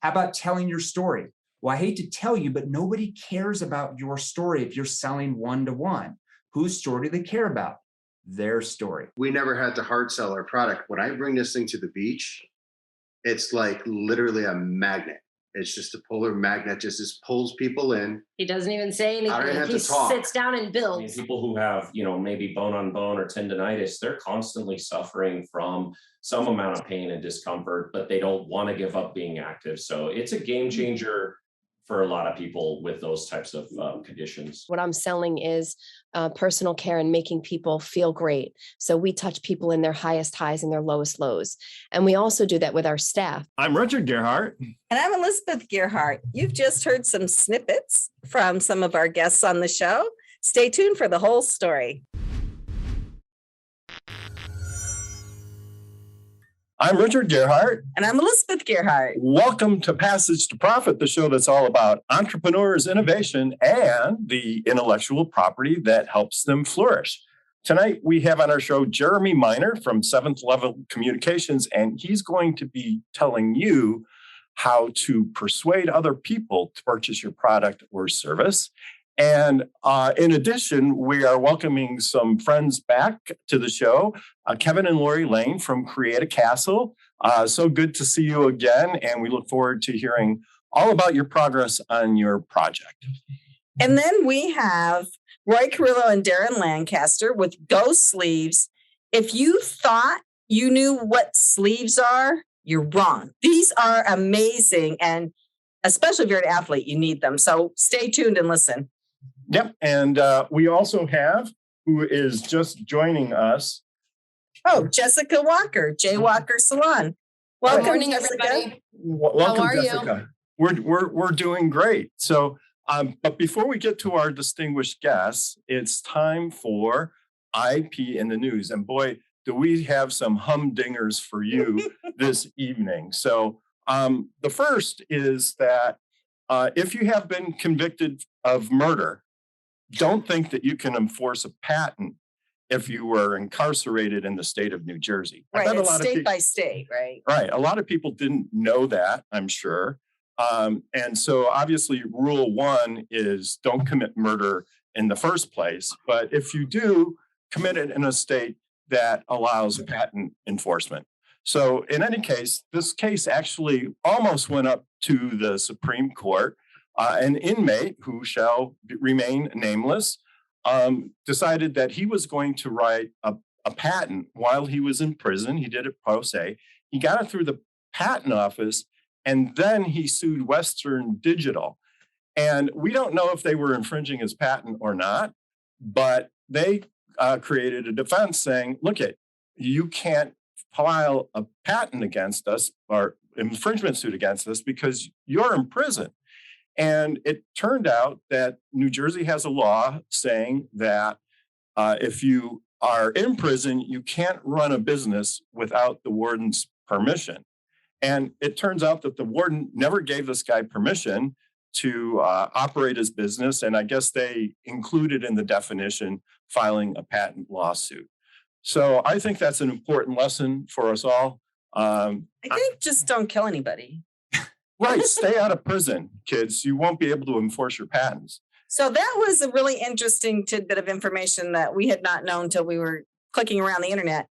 How about telling your story? Well, I hate to tell you, but nobody cares about your story if you're selling one-to-one. Whose story do they care about? Their story. We never had to hard sell our product. When I bring this thing to the beach, it's like literally a magnet. It's just a polar magnet, just pulls people in. He doesn't even say anything. I don't have He to talk. sits down and builds. People who have, maybe bone on bone or tendonitis, they're constantly suffering from some amount of pain and discomfort, but they don't want to give up being active. So it's a game changer for a lot of people with those types of conditions. What I'm selling is personal care and making people feel great. So we touch people in their highest highs and their lowest lows. And we also do that with our staff. I'm Richard Gearhart. And I'm Elizabeth Gearhart. You've just heard some snippets from some of our guests on the show. Stay tuned for the whole story. I'm Richard Gearhart. And I'm Elizabeth Gearhart. Welcome to Passage to Profit, the show that's all about entrepreneurs, innovation, and the intellectual property that helps them flourish. Tonight, we have on our show Jeremy Miner from Seventh Level Communications, and he's going to be telling you how to persuade other people to purchase your product or service. And in addition, we are welcoming some friends back to the show, Kevin and Laurie Lane from Create a Castle. So good to see you again. And we look forward to hearing all about your progress on your project. And then we have Roy Carrillo and Darren Lancaster with Go Sleeves. If you thought you knew what sleeves are, you're wrong. These are amazing. And especially if you're an athlete, you need them. So stay tuned and listen. Yep. And we also have, who is just joining us. Oh, Jessica Walker, J. Walker Salon. Welcome, Good morning, Jessica. everybody. Welcome, How are Jessica. We're doing great. So, but before we get to our distinguished guests, it's time for IP in the news. And boy, do we have some humdingers for you this evening. So the first is that if you have been convicted of murder, don't think that you can enforce a patent if you were incarcerated in the state of New Jersey. Right, it's state by state, right? Right. A lot of people didn't know that, I'm sure. And so obviously rule one is don't commit murder in the first place. But if you do, commit it in a state that allows patent enforcement. So in any case, this case actually almost went up to the Supreme Court. An inmate who shall remain nameless decided that he was going to write a patent while he was in prison. He did it pro se. He got it through the patent office, and then he sued Western Digital. And we don't know if they were infringing his patent or not, but they created a defense saying, look, you can't file a patent against us or infringement suit against us because you're in prison. And it turned out that New Jersey has a law saying that if you are in prison, you can't run a business without the warden's permission. And it turns out that the warden never gave this guy permission to operate his business. And I guess they included in the definition filing a patent lawsuit. So I think that's an important lesson for us all. I think just don't kill anybody. Right. Stay out of prison, kids. You won't be able to enforce your patents. So that was a really interesting tidbit of information that we had not known until we were clicking around the internet.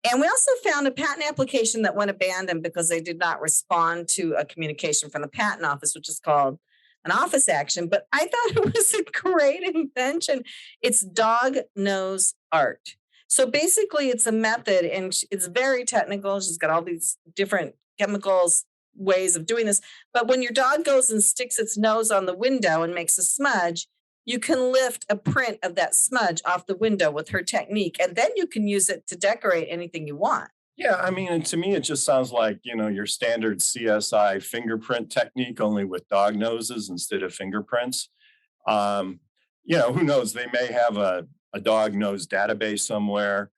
And we also found a patent application that went abandoned because they did not respond to a communication from the patent office, which is called an office action. But I thought it was a great invention. It's dog nose art. So basically it's a method and it's very technical. She's got all these different chemicals, ways of doing this. But when your dog goes and sticks its nose on the window and makes a smudge, you can lift a print of that smudge off the window with her technique. And then you can use it to decorate anything you want. Yeah, I mean, and to me, it just sounds like, your standard CSI fingerprint technique, only with dog noses instead of fingerprints. Who knows? They may have a dog nose database somewhere.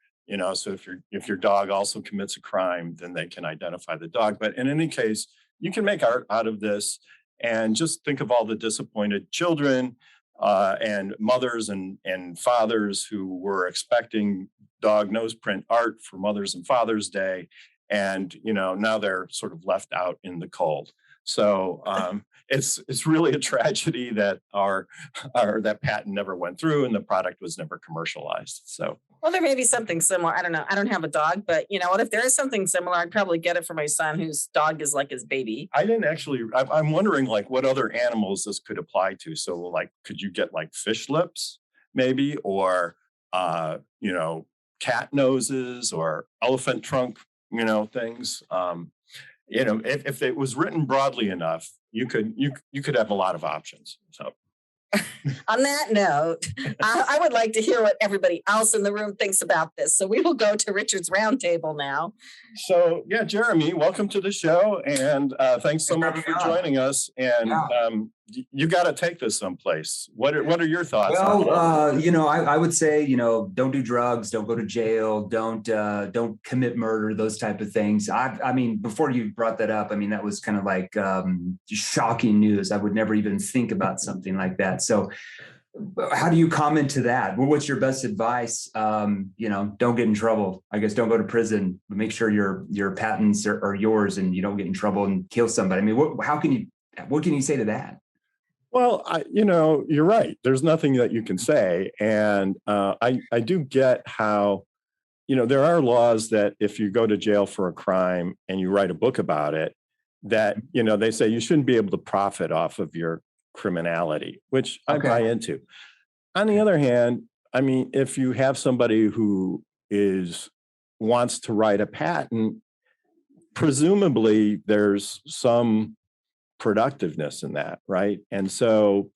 So if your dog also commits a crime, then they can identify the dog. But in any case, you can make art out of this, and just think of all the disappointed children and mothers and fathers who were expecting dog nose print art for Mother's and Father's Day. And, now they're sort of left out in the cold. So it's really a tragedy that that patent never went through and the product was never commercialized. So. Well, there may be something similar. I don't know. I don't have a dog, but you know what? If there is something similar, I'd probably get it for my son, whose dog is like his baby. I didn't actually. I'm wondering like what other animals this could apply to. So like, could you get like fish lips, maybe, or you know, cat noses or elephant trunk, you know, things. You know, if it was written broadly enough, you could have a lot of options. So. On that note, I would like to hear what everybody else in the room thinks about this. So we will go to Richard's roundtable now. So yeah, Jeremy, welcome to the show, and thanks so much for joining us. And you got to take this someplace. What are your thoughts? Well, you know, I would say, you know, don't do drugs, don't go to jail, don't commit murder, those type of things. I mean, before you brought that up, I mean, that was kind of like shocking news. I would never even think about something like that. So how do you comment to that? Well, what's your best advice? You know, don't get in trouble. I guess don't go to prison, but make sure your patents are yours and you don't get in trouble and kill somebody. I mean, what can you say to that? Well, you know, you're right. There's nothing that you can say. And I do get how, you know, there are laws that if you go to jail for a crime and you write a book about it, that, you know, they say you shouldn't be able to profit off of your criminality, which I buy into. On the other hand, I mean, if you have somebody who wants to write a patent, presumably there's some productiveness in that, right? And so,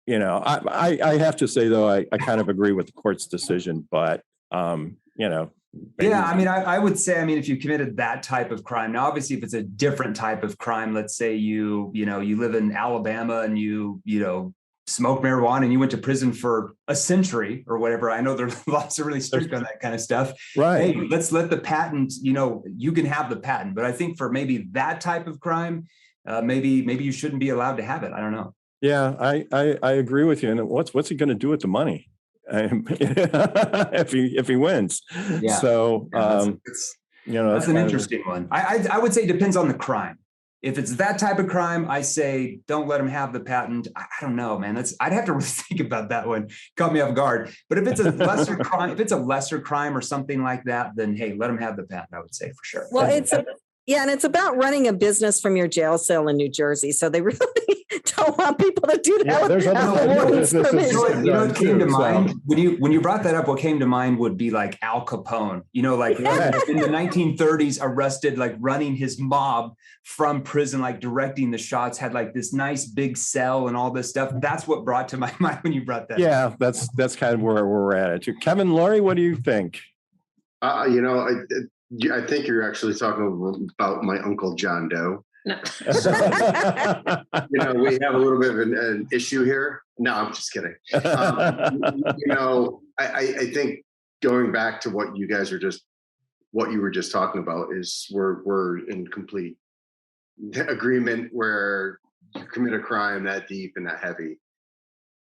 you know, I have to say though, I kind of agree with the court's decision, but you know. Yeah, I mean, I would say, I mean, if you committed that type of crime, now obviously if it's a different type of crime, let's say you live in Alabama and you smoke marijuana and you went to prison for a century or whatever. I know there's lots of really strict on that kind of stuff. Right. Hey, let's let the patent, you know, you can have the patent, but I think for maybe that type of crime, maybe you shouldn't be allowed to have it. I don't know. Yeah, I agree with you. And what's he going to do with the money? If he wins. Yeah. So you know, that's an interesting one. I would say it depends on the crime. If it's that type of crime, I say don't let him have the patent. I don't know, man. I'd have to really think about that one. Caught me off guard. But if it's a lesser crime, if it's a lesser crime or something like that, then hey, let him have the patent. I would say for sure. Well, and it's about running a business from your jail cell in New Jersey. So they really don't want people to do that. Yeah, there's you know what came to mind when you brought that up? What came to mind would be like Al Capone. You know, like in the 1930s, arrested, like running his mob from prison, like directing the shots, had like this nice big cell and all this stuff. That's what brought to my mind when you brought that. Yeah, that's kind of where we're at. Kevin, Laurie, what do you think? You know, I think you're actually talking about my Uncle John Doe. No. So, you know, we have a little bit of an issue here. No, I'm just kidding. You know, I think going back to what you were just talking about is we're in complete agreement where you commit a crime that deep and that heavy,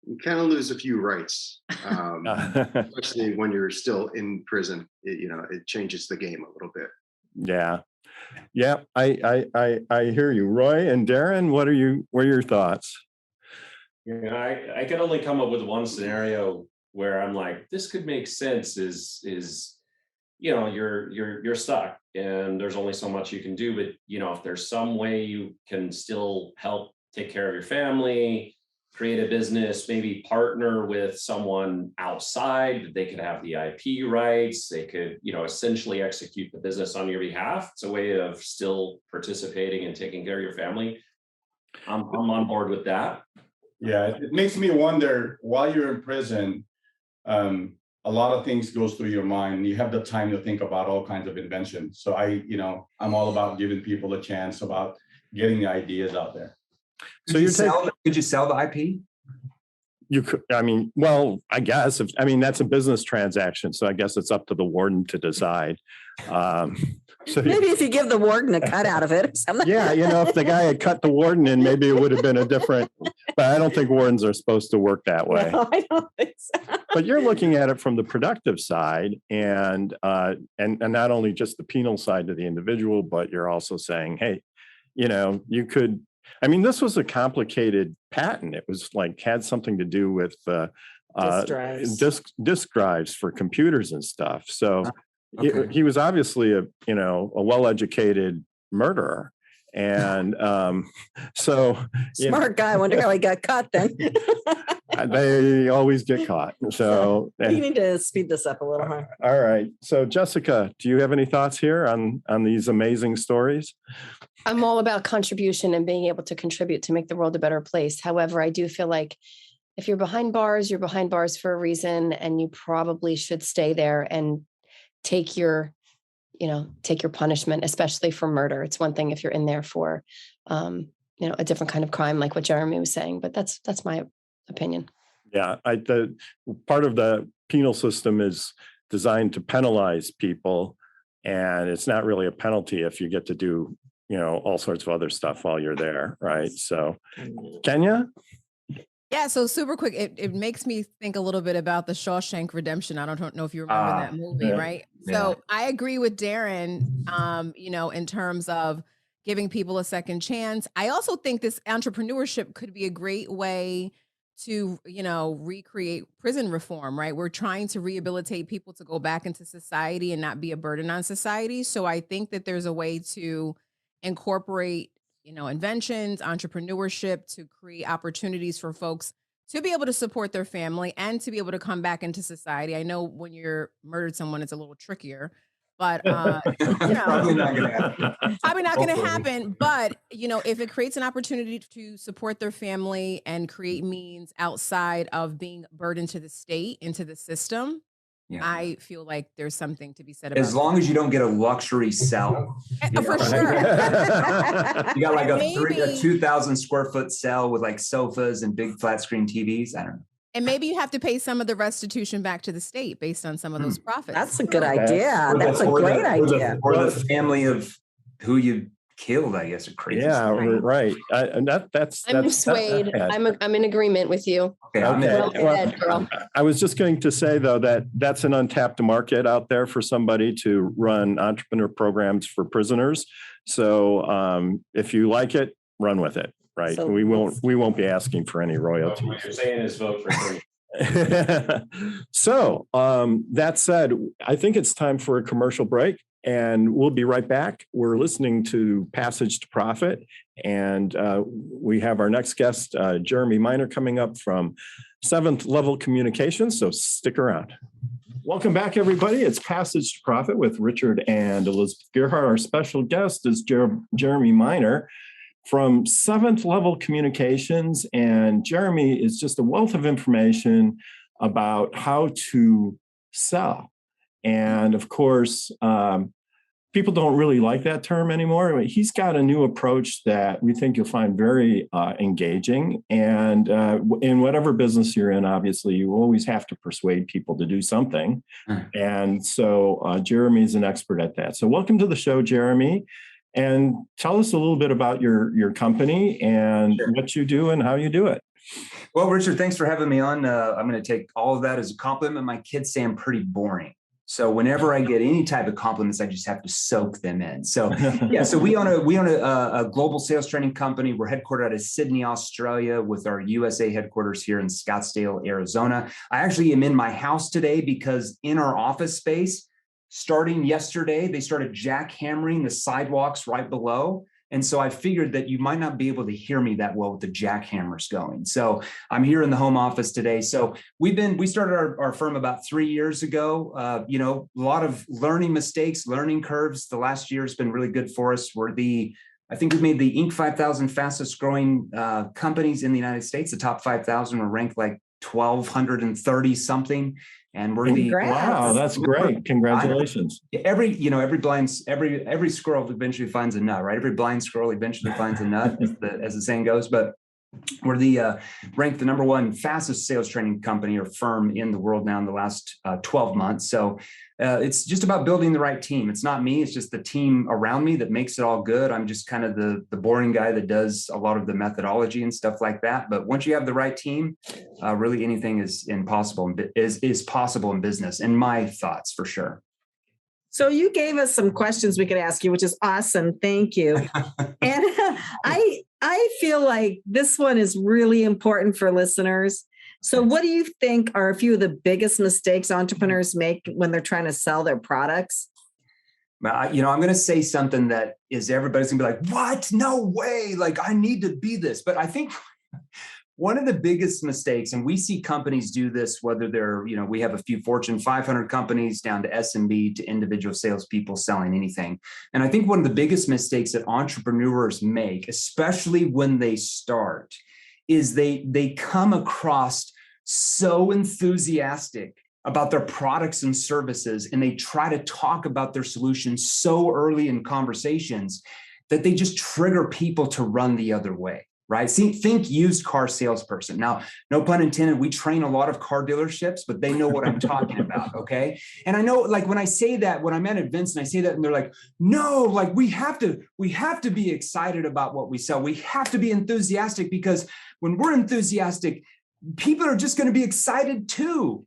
you kind of lose a few rights, especially when you're still in prison. It changes the game a little bit. Yeah, I hear you, Roy and Darren. What are your thoughts? Yeah, I can only come up with one scenario where I'm like, this could make sense. Is you know, you're stuck and there's only so much you can do. But you know, if there's some way you can still help take care of your family, create a business, maybe partner with someone outside, they could have the IP rights, they could, you know, essentially execute the business on your behalf. It's a way of still participating and taking care of your family. I'm on board with that. Yeah, it makes me wonder, while you're in prison, a lot of things goes through your mind. You have the time to think about all kinds of inventions. So I'm all about giving people a chance about getting the ideas out there. Could you sell the IP? You could, I guess that's a business transaction. So I guess it's up to the warden to decide. Maybe if you give the warden a cut out of it or something. Yeah, if the guy had cut the warden in, maybe it would have been a different, but I don't think wardens are supposed to work that way. No, I don't think so. But you're looking at it from the productive side and not only just the penal side to the individual, but you're also saying, hey, you could, I mean, this was a complicated patent. It was like, had something to do with disk drives for computers and stuff. So he was obviously a well-educated murderer. And so smart guy. I wonder how he got caught then. They always get caught. So you need to speed this up a little, huh? All right. So Jessica, do you have any thoughts here on these amazing stories? I'm all about contribution and being able to contribute to make the world a better place. However, I do feel like if you're behind bars, you're behind bars for a reason, and you probably should stay there and take your punishment, especially for murder. It's one thing if you're in there for, a different kind of crime, like what Jeremy was saying, but that's my opinion. Yeah. The part of the penal system is designed to penalize people, and it's not really a penalty if you get to do, all sorts of other stuff while you're there. Right. So Kenya? Yeah, so super quick, it makes me think a little bit about the Shawshank Redemption. I don't know if you remember that movie, right? Yeah. So I agree with Darren, in terms of giving people a second chance. I also think this entrepreneurship could be a great way to, recreate prison reform, right? We're trying to rehabilitate people to go back into society and not be a burden on society. So I think that there's a way to incorporate inventions, entrepreneurship, to create opportunities for folks to be able to support their family and to be able to come back into society. I know when you're murdered someone, it's a little trickier, but probably not going to happen. But if it creates an opportunity to support their family and create means outside of being burdened to the state, into the system, I feel like there's something to be said about as long as you don't get a luxury cell. For sure. You got like a 2,000 square foot cell with like sofas and big flat screen TVs. I don't know. And maybe you have to pay some of the restitution back to the state based on some of those profits. That's a good idea. That's a great idea. Or the family of who you killed, I guess, are crazy. Yeah, right. I'm swayed. I'm in agreement with you. Okay. Well, I was just going to say though that's an untapped market out there for somebody to run entrepreneur programs for prisoners. So if you like it, run with it. Right. So we won't be asking for any royalties. What you're saying is vote for free. So that said, I think it's time for a commercial break. And we'll be right back. We're listening to Passage to Profit. And we have our next guest, Jeremy Miner, coming up from 7th Level Communications. So stick around. Welcome back, everybody. It's Passage to Profit with Richard and Elizabeth Gearhart. Our special guest is Jeremy Miner from 7th Level Communications. And Jeremy is just a wealth of information about how to sell. And of course, people don't really like that term anymore. He's got a new approach that we think you'll find very engaging. And in whatever business you're in, obviously, you always have to persuade people to do something. And so Jeremy's an expert at that. So welcome to the show, Jeremy. And tell us a little bit about your company and what you do and how you do it. Well, Richard, thanks for having me on. I'm going to take all of that as a compliment. My kids say I'm pretty boring. So whenever I get any type of compliments, I just have to soak them in. So so we own a global sales training company. We're headquartered out of Sydney, Australia, with our USA headquarters here in Scottsdale, Arizona. I actually am in my house today because in our office space, starting yesterday, they started jackhammering the sidewalks right below. And so I figured that you might not be able to hear me that well with the jackhammers going. So I'm here in the home office today. So we started our firm about 3 years ago. A lot of learning mistakes, learning curves. The last year has been really good for us. I think we made the Inc. 5000 fastest growing companies in the United States. The top 5,000 were ranked like 1,230 something. And we're wow, that's great. Congratulations. Every squirrel eventually finds a nut, right? Every blind squirrel eventually finds a nut, as the saying goes. But we're ranked the number one fastest sales training company or firm in the world now in the last 12 months. So it's just about building the right team. It's not me. It's just the team around me that makes it all good. I'm just kind of the boring guy that does a lot of the methodology and stuff like that. But once you have the right team, really anything is possible in business, in my thoughts, for sure. So you gave us some questions we could ask you, which is awesome. Thank you. And I feel like this one is really important for listeners. So what do you think are a few of the biggest mistakes entrepreneurs make when they're trying to sell their products? I'm going to say something that is everybody's going to be like, what? No way. Like, I need to be this. But I think one of the biggest mistakes, and we see companies do this, whether they're, we have a few Fortune 500 companies down to SMB to individual salespeople selling anything. And I think one of the biggest mistakes that entrepreneurs make, especially when they start, is they come across so enthusiastic about their products and services, and they try to talk about their solutions so early in conversations that they just trigger people to run the other way, right? Think used car salesperson. Now, no pun intended, we train a lot of car dealerships, but they know what I'm talking about, okay? And I know, like, when I say that, when I'm at events and I say that, and they're like, no, like, we have to be excited about what we sell. We have to be enthusiastic, because when we're enthusiastic, people are just going to be excited too.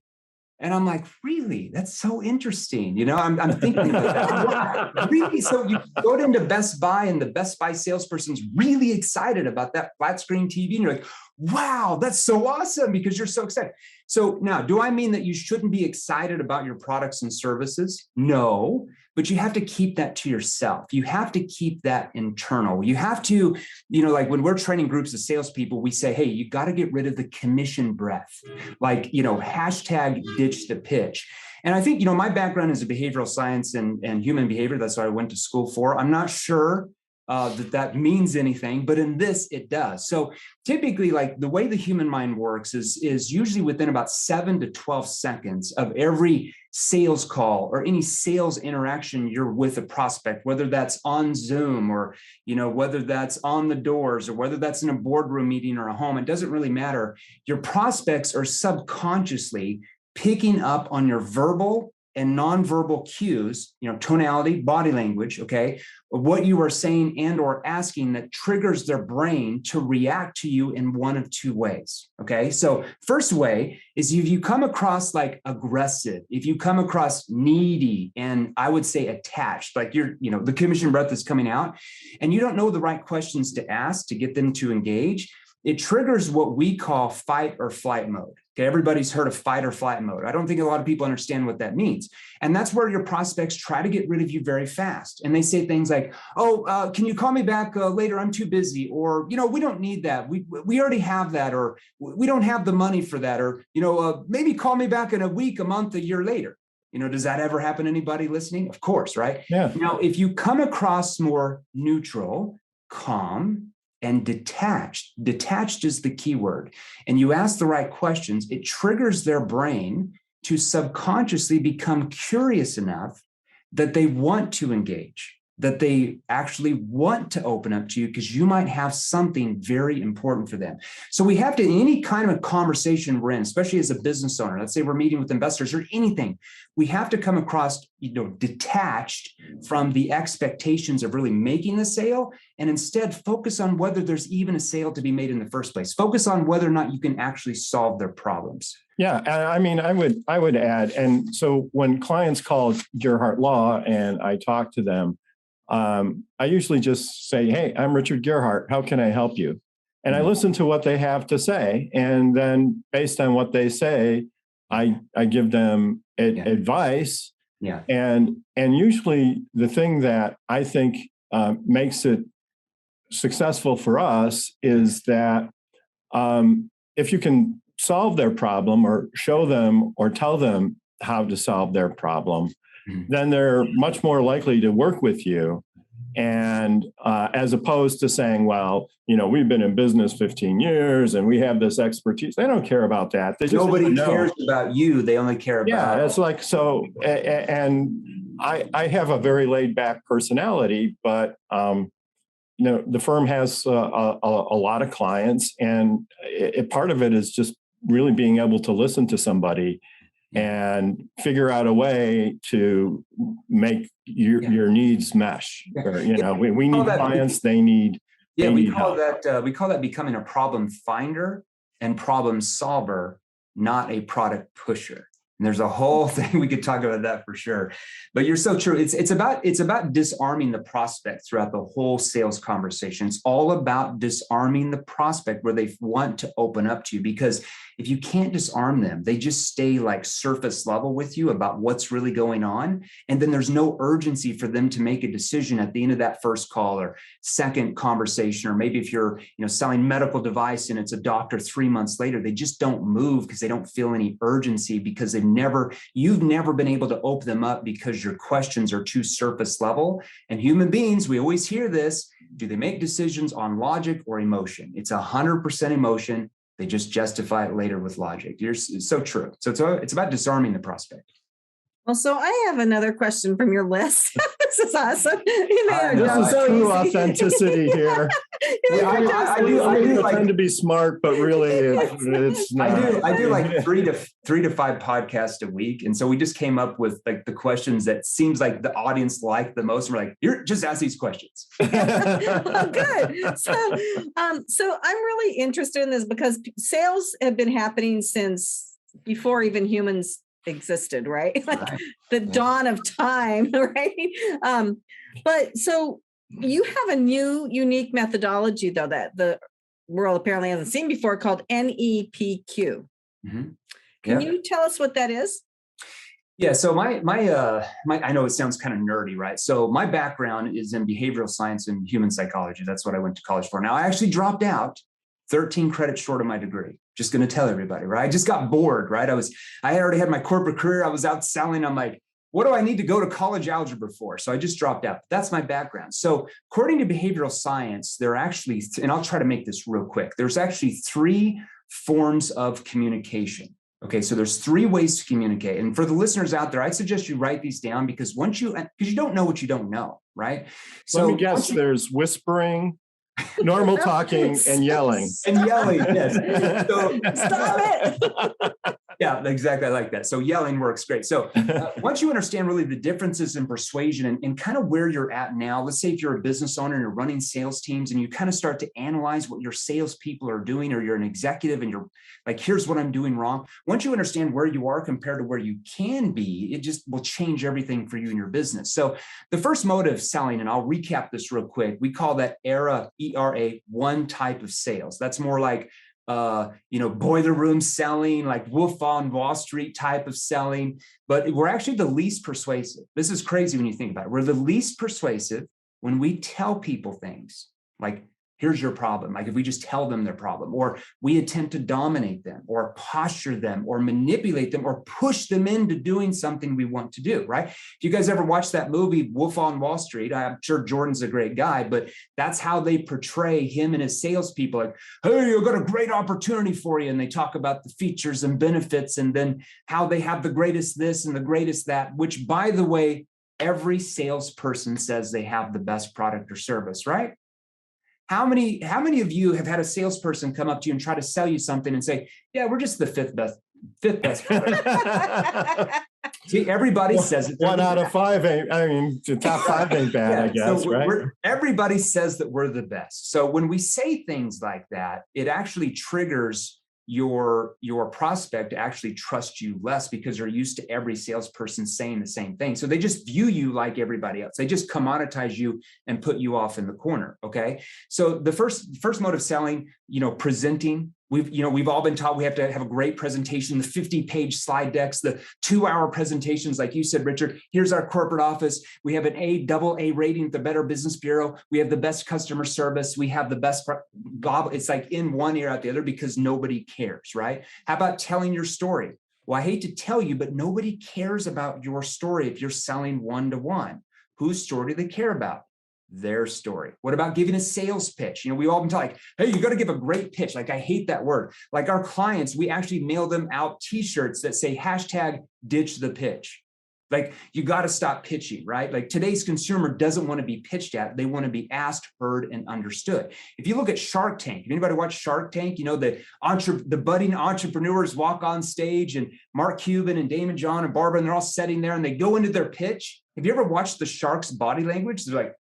And I'm like, really? That's so interesting. I'm thinking about that. Really? So you go into Best Buy, and the Best Buy salesperson's really excited about that flat screen TV. And you're like, wow, that's so awesome, because you're so excited. So now, do I mean that you shouldn't be excited about your products and services? No, but you have to keep that to yourself. You have to keep that internal. You have to, like when we're training groups of salespeople, we say, hey, you got to get rid of the commission breath. Like, hashtag ditch the pitch. And I think, my background is in behavioral science and human behavior. That's what I went to school for. I'm not sure that means anything, but in this, it does. So typically, like, the way the human mind works is usually within about 7 to 12 seconds of every sales call or any sales interaction you're with a prospect, whether that's on Zoom or, whether that's on the doors or whether that's in a boardroom meeting or a home, it doesn't really matter. Your prospects are subconsciously picking up on your verbal and nonverbal cues, tonality, body language, okay, what you are saying and or asking that triggers their brain to react to you in one of two ways, okay? So first way is if you come across like aggressive, if you come across needy, and I would say attached, like the commission breath is coming out and you don't know the right questions to ask to get them to engage, it triggers what we call fight or flight mode. Okay, everybody's heard of fight or flight mode. I don't think a lot of people understand what that means. And that's where your prospects try to get rid of you very fast. And they say things like, oh, can you call me back later? I'm too busy. Or, we don't need that. We already have that. Or we don't have the money for that. Or, maybe call me back in a week, a month, a year later. Does that ever happen to anybody listening? Of course, right? Yeah. Now, if you come across more neutral, calm, and detached is the key word, and you ask the right questions, it triggers their brain to subconsciously become curious enough that they want to engage, that they actually want to open up to you because you might have something very important for them. So we have to, in any kind of a conversation we're in, especially as a business owner, let's say we're meeting with investors or anything, we have to come across, detached from the expectations of really making the sale, and instead focus on whether there's even a sale to be made in the first place. Focus on whether or not you can actually solve their problems. Yeah, I mean, I would add, and so when clients call Gearhart Law and I talk to them, I usually just say, hey, I'm Richard Gearhart. How can I help you? And I listen to what they have to say. And then based on what they say, I give them advice. Yeah. And usually the thing that I think makes it successful for us is that if you can solve their problem or show them or tell them how to solve their problem, then they're much more likely to work with you. And as opposed to saying, well, we've been in business 15 years and we have this expertise. They don't care about that. They just Nobody cares about you. They only care about. Yeah, it's like, so, and I have a very laid back personality, but, the firm has a lot of clients, and part of it is just really being able to listen to somebody and figure out a way to make your needs mesh. Or, we need clients, they need. Yeah, we call that becoming a problem finder and problem solver, not a product pusher. And there's a whole thing we could talk about that for sure. But you're so true. It's about disarming the prospect throughout the whole sales conversation. It's all about disarming the prospect where they want to open up to you, because if you can't disarm them, they just stay like surface level with you about what's really going on. And then there's no urgency for them to make a decision at the end of that first call or second conversation. Or maybe if you're, selling medical device and it's a doctor 3 months later, they just don't move because they don't feel any urgency, because you've never been able to open them up because your questions are too surface level. And human beings, we always hear this, do they make decisions on logic or emotion? It's 100% emotion. They just justify it later with logic. It's so true. So it's about disarming the prospect. Well, so I have another question from your list. This is awesome. This is true authenticity here. I do pretend to be smart, but really it's not. I do like three to five podcasts a week. And so we just came up with like the questions that seems like the audience liked the most. And we're like, you're just ask these questions. Well, good. So I'm really interested in this because sales have been happening since before even humans existed, right? Like the dawn of time, right? But so you have a new unique methodology though that the world apparently hasn't seen before called NEPQ. Mm-hmm. Can you tell us what that is? Yeah, so my I know it sounds kind of nerdy, right? So my background is in behavioral science and human psychology. That's what I went to college for. Now I actually dropped out 13 credits short of my degree. Just going to tell everybody, right? I just got bored, right? I already had my corporate career. I was out selling. I'm like, what do I need to go to college algebra for? So I just dropped out. That's my background. So according to behavioral science, there are actually, and I'll try to make this real quick. There's actually 3 forms of communication. Okay, so there's 3 ways to communicate. And for the listeners out there, I'd suggest you write these down because you don't know what you don't know, right? So let me guess, there's whispering, normal talking, and yelling. Yes. So, stop it. Yeah, exactly. I like that. So yelling works great. So once you understand really the differences in persuasion and kind of where you're at now, let's say if you're a business owner and you're running sales teams and you kind of start to analyze what your salespeople are doing, or you're an executive and you're like, here's what I'm doing wrong. Once you understand where you are compared to where you can be, it just will change everything for you in your business. So the first mode of selling, and I'll recap this real quick, we call that ERA, E-R-A, one type of sales. That's more like boiler room selling, like Wolf on Wall Street type of selling, but we're actually the least persuasive. This is crazy when you think about it. We're the least persuasive when we tell people things like, here's your problem. Like if we just tell them their problem, or we attempt to dominate them or posture them or manipulate them or push them into doing something we want to do, right? If you guys ever watched that movie, Wolf on Wall Street, I'm sure Jordan's a great guy, but that's how they portray him and his salespeople. Like, hey, I've got a great opportunity for you. And they talk about the features and benefits and then how they have the greatest this and the greatest that, which by the way, every salesperson says they have the best product or service, right? How many of you have had a salesperson come up to you and try to sell you something and say, yeah, we're just the fifth best product. See, everybody says it. 1 out of 5 ain't, the top 5 ain't bad, I guess, so right? Everybody says that we're the best. So when we say things like that, it actually triggers your prospect to actually trust you less because they're used to every salesperson saying the same thing. So they just view you like everybody else. They just commoditize you and put you off in the corner. Okay. So the first mode of selling, presenting, we've all been taught we have to have a great presentation, the 50-page slide decks, the 2-hour presentations, like you said, Richard. Here's our corporate office. We have an AA rating at the Better Business Bureau. We have the best customer service. We have the best. It's like in one ear out the other because nobody cares, right? How about telling your story? Well, I hate to tell you, but nobody cares about your story if you're selling one-to-one. Whose story do they care about? Their story. What about giving a sales pitch? We all been taught like, hey, you got to give a great pitch. Like, I hate that word. Like our clients, we actually mail them out t-shirts that say #ditch the pitch. Like, you got to stop pitching, right? Like today's consumer doesn't want to be pitched at. They want to be asked, heard, and understood. If you look at Shark Tank, if anybody watch Shark Tank, the budding entrepreneurs walk on stage and Mark Cuban and Damon John and Barbara, and they're all sitting there and they go into their pitch. Have you ever watched the shark's body language? They're like,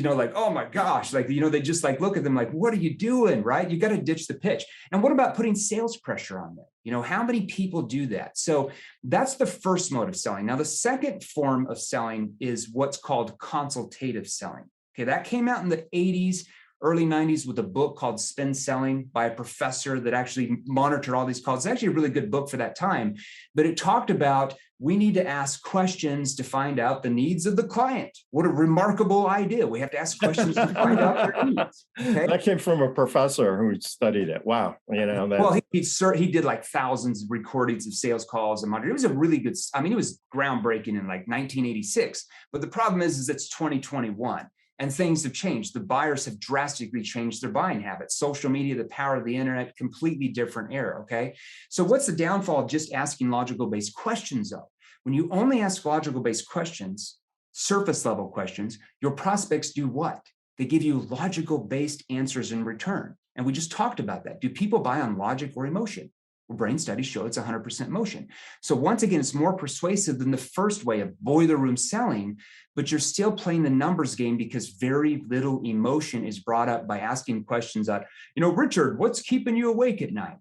like, oh my gosh, like, they just like look at them like, what are you doing? Right? You got to ditch the pitch. And what about putting sales pressure on them? How many people do that? So that's the first mode of selling. Now, the second form of selling is what's called consultative selling. Okay, that came out in the 80s, early 90s with a book called Spin Selling by a professor that actually monitored all these calls. It's actually a really good book for that time, but it talked about we need to ask questions to find out the needs of the client. What a remarkable idea. We have to ask questions to find out their needs. Okay? That came from a professor who studied it. Wow. Well, he did like thousands of recordings of sales calls and monitoring. It was a really good, it was groundbreaking in like 1986. But the problem is it's 2021. And things have changed. The buyers have drastically changed their buying habits. Social media, the power of the internet, completely different era, okay? So what's the downfall of just asking logical-based questions, though? When you only ask logical-based questions, surface-level questions, your prospects do what? They give you logical-based answers in return. And we just talked about that. Do people buy on logic or emotion? Well, brain studies show it's 100% motion. So once again, it's more persuasive than the first way of boiler room selling, but you're still playing the numbers game because very little emotion is brought up by asking questions that, Richard, what's keeping you awake at night?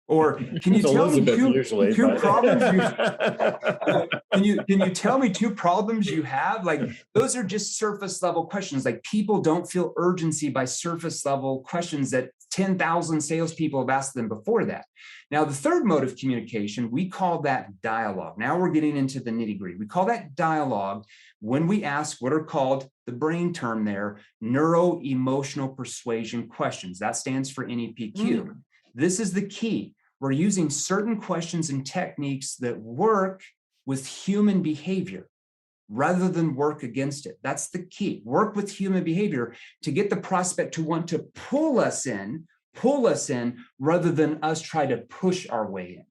Or can you tell me two problems can you tell me two problems you have? Like, those are just surface level questions. Like, people don't feel urgency by surface level questions that 10,000 salespeople have asked them before that. Now, the third mode of communication, we call that dialogue. Now we're getting into the nitty gritty. We call that dialogue when we ask what are called, the brain term there, neuroemotional persuasion questions. That stands for NEPQ. This is the key. We're using certain questions and techniques that work with human behavior rather than work against it. That's the key. Work with human behavior to get the prospect to want to pull us in rather than us try to push our way in.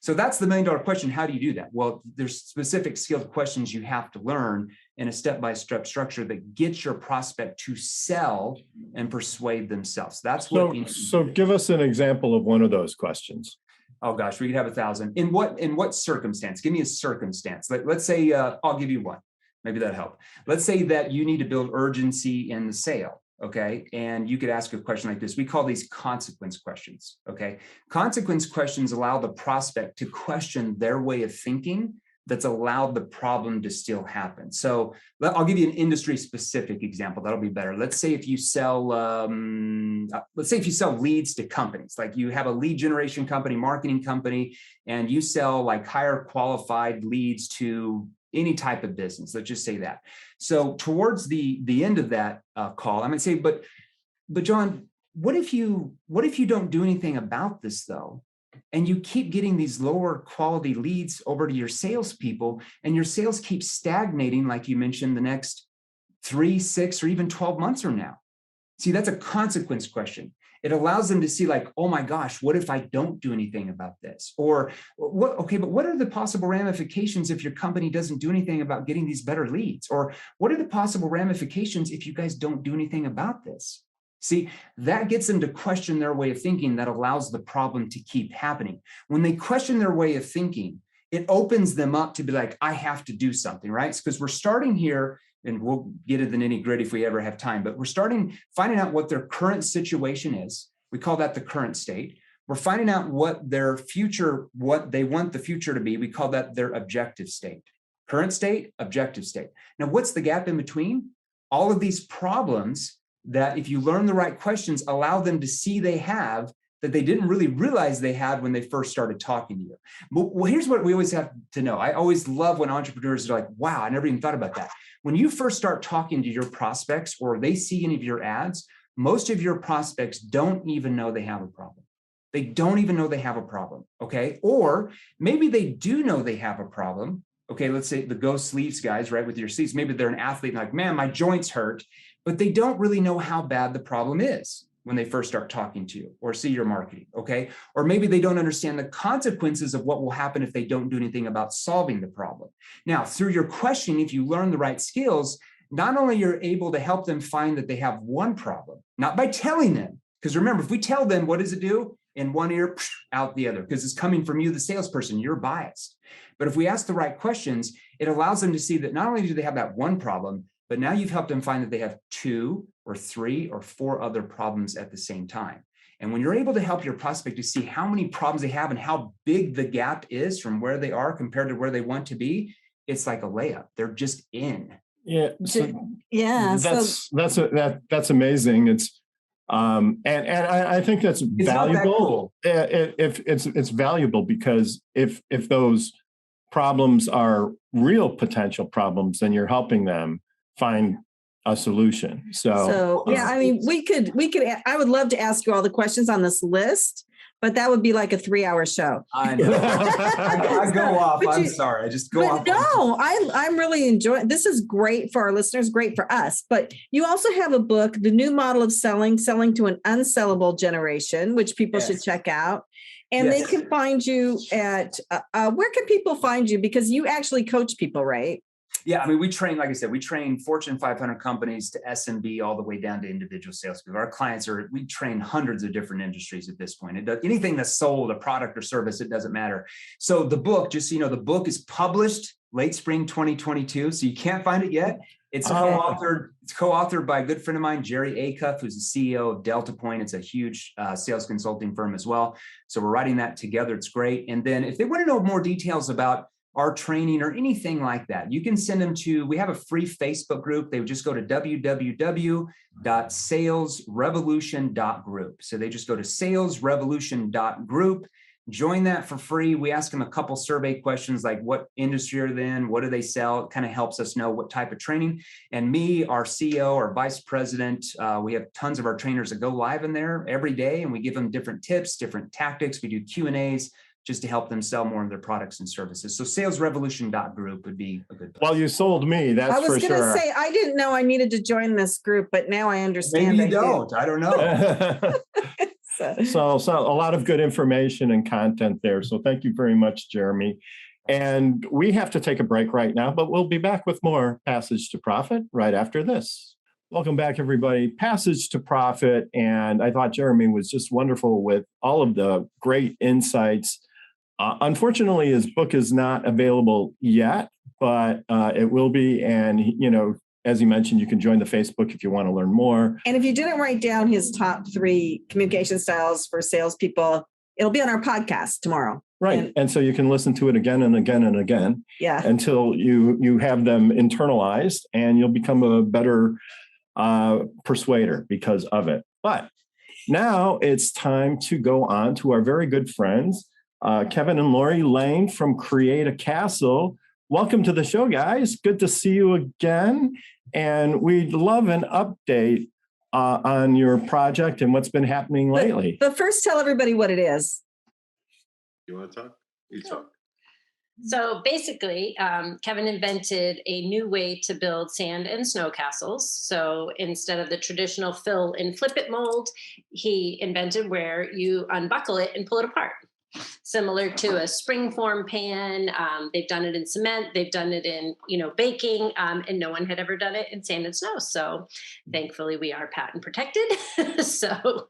So that's the $1 million question. How do you do that? Well, there's specific skilled questions you have to learn in a step-by-step structure that gets your prospect to sell and persuade themselves. That's what. So give us an example of one of those questions. Oh gosh, we could have 1,000. In what circumstance? Give me a circumstance. Let's say, I'll give you one. Maybe that'll help. Let's say that you need to build urgency in the sale. Okay. And you could ask a question like this. We call these consequence questions. Okay. Consequence questions allow the prospect to question their way of thinking that's allowed the problem to still happen. So I'll give you an industry specific example. That'll be better. Let's say if you sell, leads to companies, like you have a lead generation company, marketing company, and you sell like higher qualified leads to any type of business. Let's just say that. So towards the end of that call, I might say, but John, what if you don't do anything about this though? And you keep getting these lower quality leads over to your salespeople, and your sales keep stagnating, like you mentioned, the next 3, 6, or even 12 months from now. See, that's a consequence question. It allows them to see like, oh my gosh, what if I don't do anything about this? Or what? Okay, but what are the possible ramifications if your company doesn't do anything about getting these better leads? Or what are the possible ramifications if you guys don't do anything about this? See, that gets them to question their way of thinking. That allows the problem to keep happening. When they question their way of thinking, it opens them up to be like, I have to do something, right? Because we're starting here, and we'll get to the nitty gritty if we ever have time, but we're finding out what their current situation is. We call that the current state. We're finding out what their future, what they want the future to be. We call that their objective state. Current state, objective state. Now, what's the gap in between? All of these problems that if you learn the right questions, allow them to see they have that they didn't really realize they had when they first started talking to you. But here's what we always have to know. I always love when entrepreneurs are like, wow, I never even thought about that. When you first start talking to your prospects or they see any of your ads, most of your prospects don't even know they have a problem. They don't even know they have a problem, okay? Or maybe they do know they have a problem. Okay, let's say the Go Sleeves guys, right, with your sleeves, maybe they're an athlete and like, man, my joints hurt, but they don't really know how bad the problem is when they first start talking to you or see your marketing, okay? Or maybe they don't understand the consequences of what will happen if they don't do anything about solving the problem. Now, through your questioning, if you learn the right skills, not only you're able to help them find that they have one problem, not by telling them, because remember, if we tell them, what does it do? In one ear, out the other, because it's coming from you, the salesperson, you're biased. But if we ask the right questions, it allows them to see that not only do they have that one problem, but now you've helped them find that they have 2 or 3 or 4 other problems at the same time. And when you're able to help your prospect to see how many problems they have and how big the gap is from where they are compared to where they want to be, it's like a layup. They're just in. Yeah. So Yeah. that's amazing. It's and I think that's valuable. If it's valuable, because if those problems are real potential problems, then you're helping them find a solution. So yeah, I mean, we could, I would love to ask you all the questions on this list, but that would be like a 3-hour show. I know. I go off. I'm sorry. I just go off. No, I'm really enjoying, this is great for our listeners, great for us, but you also have a book, The New Model of Selling to an Unsellable Generation, which people should check out. And they can find you at, where can people find you? Because you actually coach people, right? Yeah, I mean, we train, like I said, we train Fortune 500 companies to SMB all the way down to individual salespeople. Our clients we train hundreds of different industries at this point. Anything that's sold, a product or service, it doesn't matter. So the book, just so you know, the book is published late spring 2022, so you can't find it yet. It's co-authored by a good friend of mine, Jerry Acuff, who's the CEO of Delta Point. It's a huge sales consulting firm as well. So we're writing that together. It's great. And then if they want to know more details about our training or anything like that, you can send them to, we have a free Facebook group. They would just go to www.salesrevolution.group. So they just go to salesrevolution.group, join that for free. We ask them a couple survey questions like what industry are they in? What do they sell? It kind of helps us know what type of training. And me, our CEO, our vice president, we have tons of our trainers that go live in there every day, and we give them different tips, different tactics. We do Q&As just to help them sell more of their products and services. So salesrevolution.group would be a good place. Well, you sold me, that's for sure. I was going to say, I didn't know I needed to join this group, but now I understand. Maybe you don't. I don't know. So a lot of good information and content there. So thank you very much, Jeremy. And we have to take a break right now, but we'll be back with more Passage to Profit right after this. Welcome back, everybody. Passage to Profit. And I thought Jeremy was just wonderful with all of the great insights. Unfortunately, his book is not available yet, but it will be. And, as you mentioned, you can join the Facebook if you want to learn more. And if you didn't write down his top 3 communication styles for salespeople, it'll be on our podcast tomorrow. Right. And so you can listen to it again and again and again until you have them internalized, and you'll become a better persuader because of it. But now it's time to go on to our very good friends, Kevin and Laurie Lane from Create a Castle. Welcome to the show, guys. Good to see you again. And we'd love an update on your project and what's been happening lately. But first, tell everybody what it is. You want to talk? You talk. So basically, Kevin invented a new way to build sand and snow castles. So instead of the traditional fill and flip it mold, he invented where you unbuckle it and pull it apart. Similar to a spring form pan. They've done it in cement. They've done it in, baking, and no one had ever done it in sand and snow. So thankfully we are patent protected. So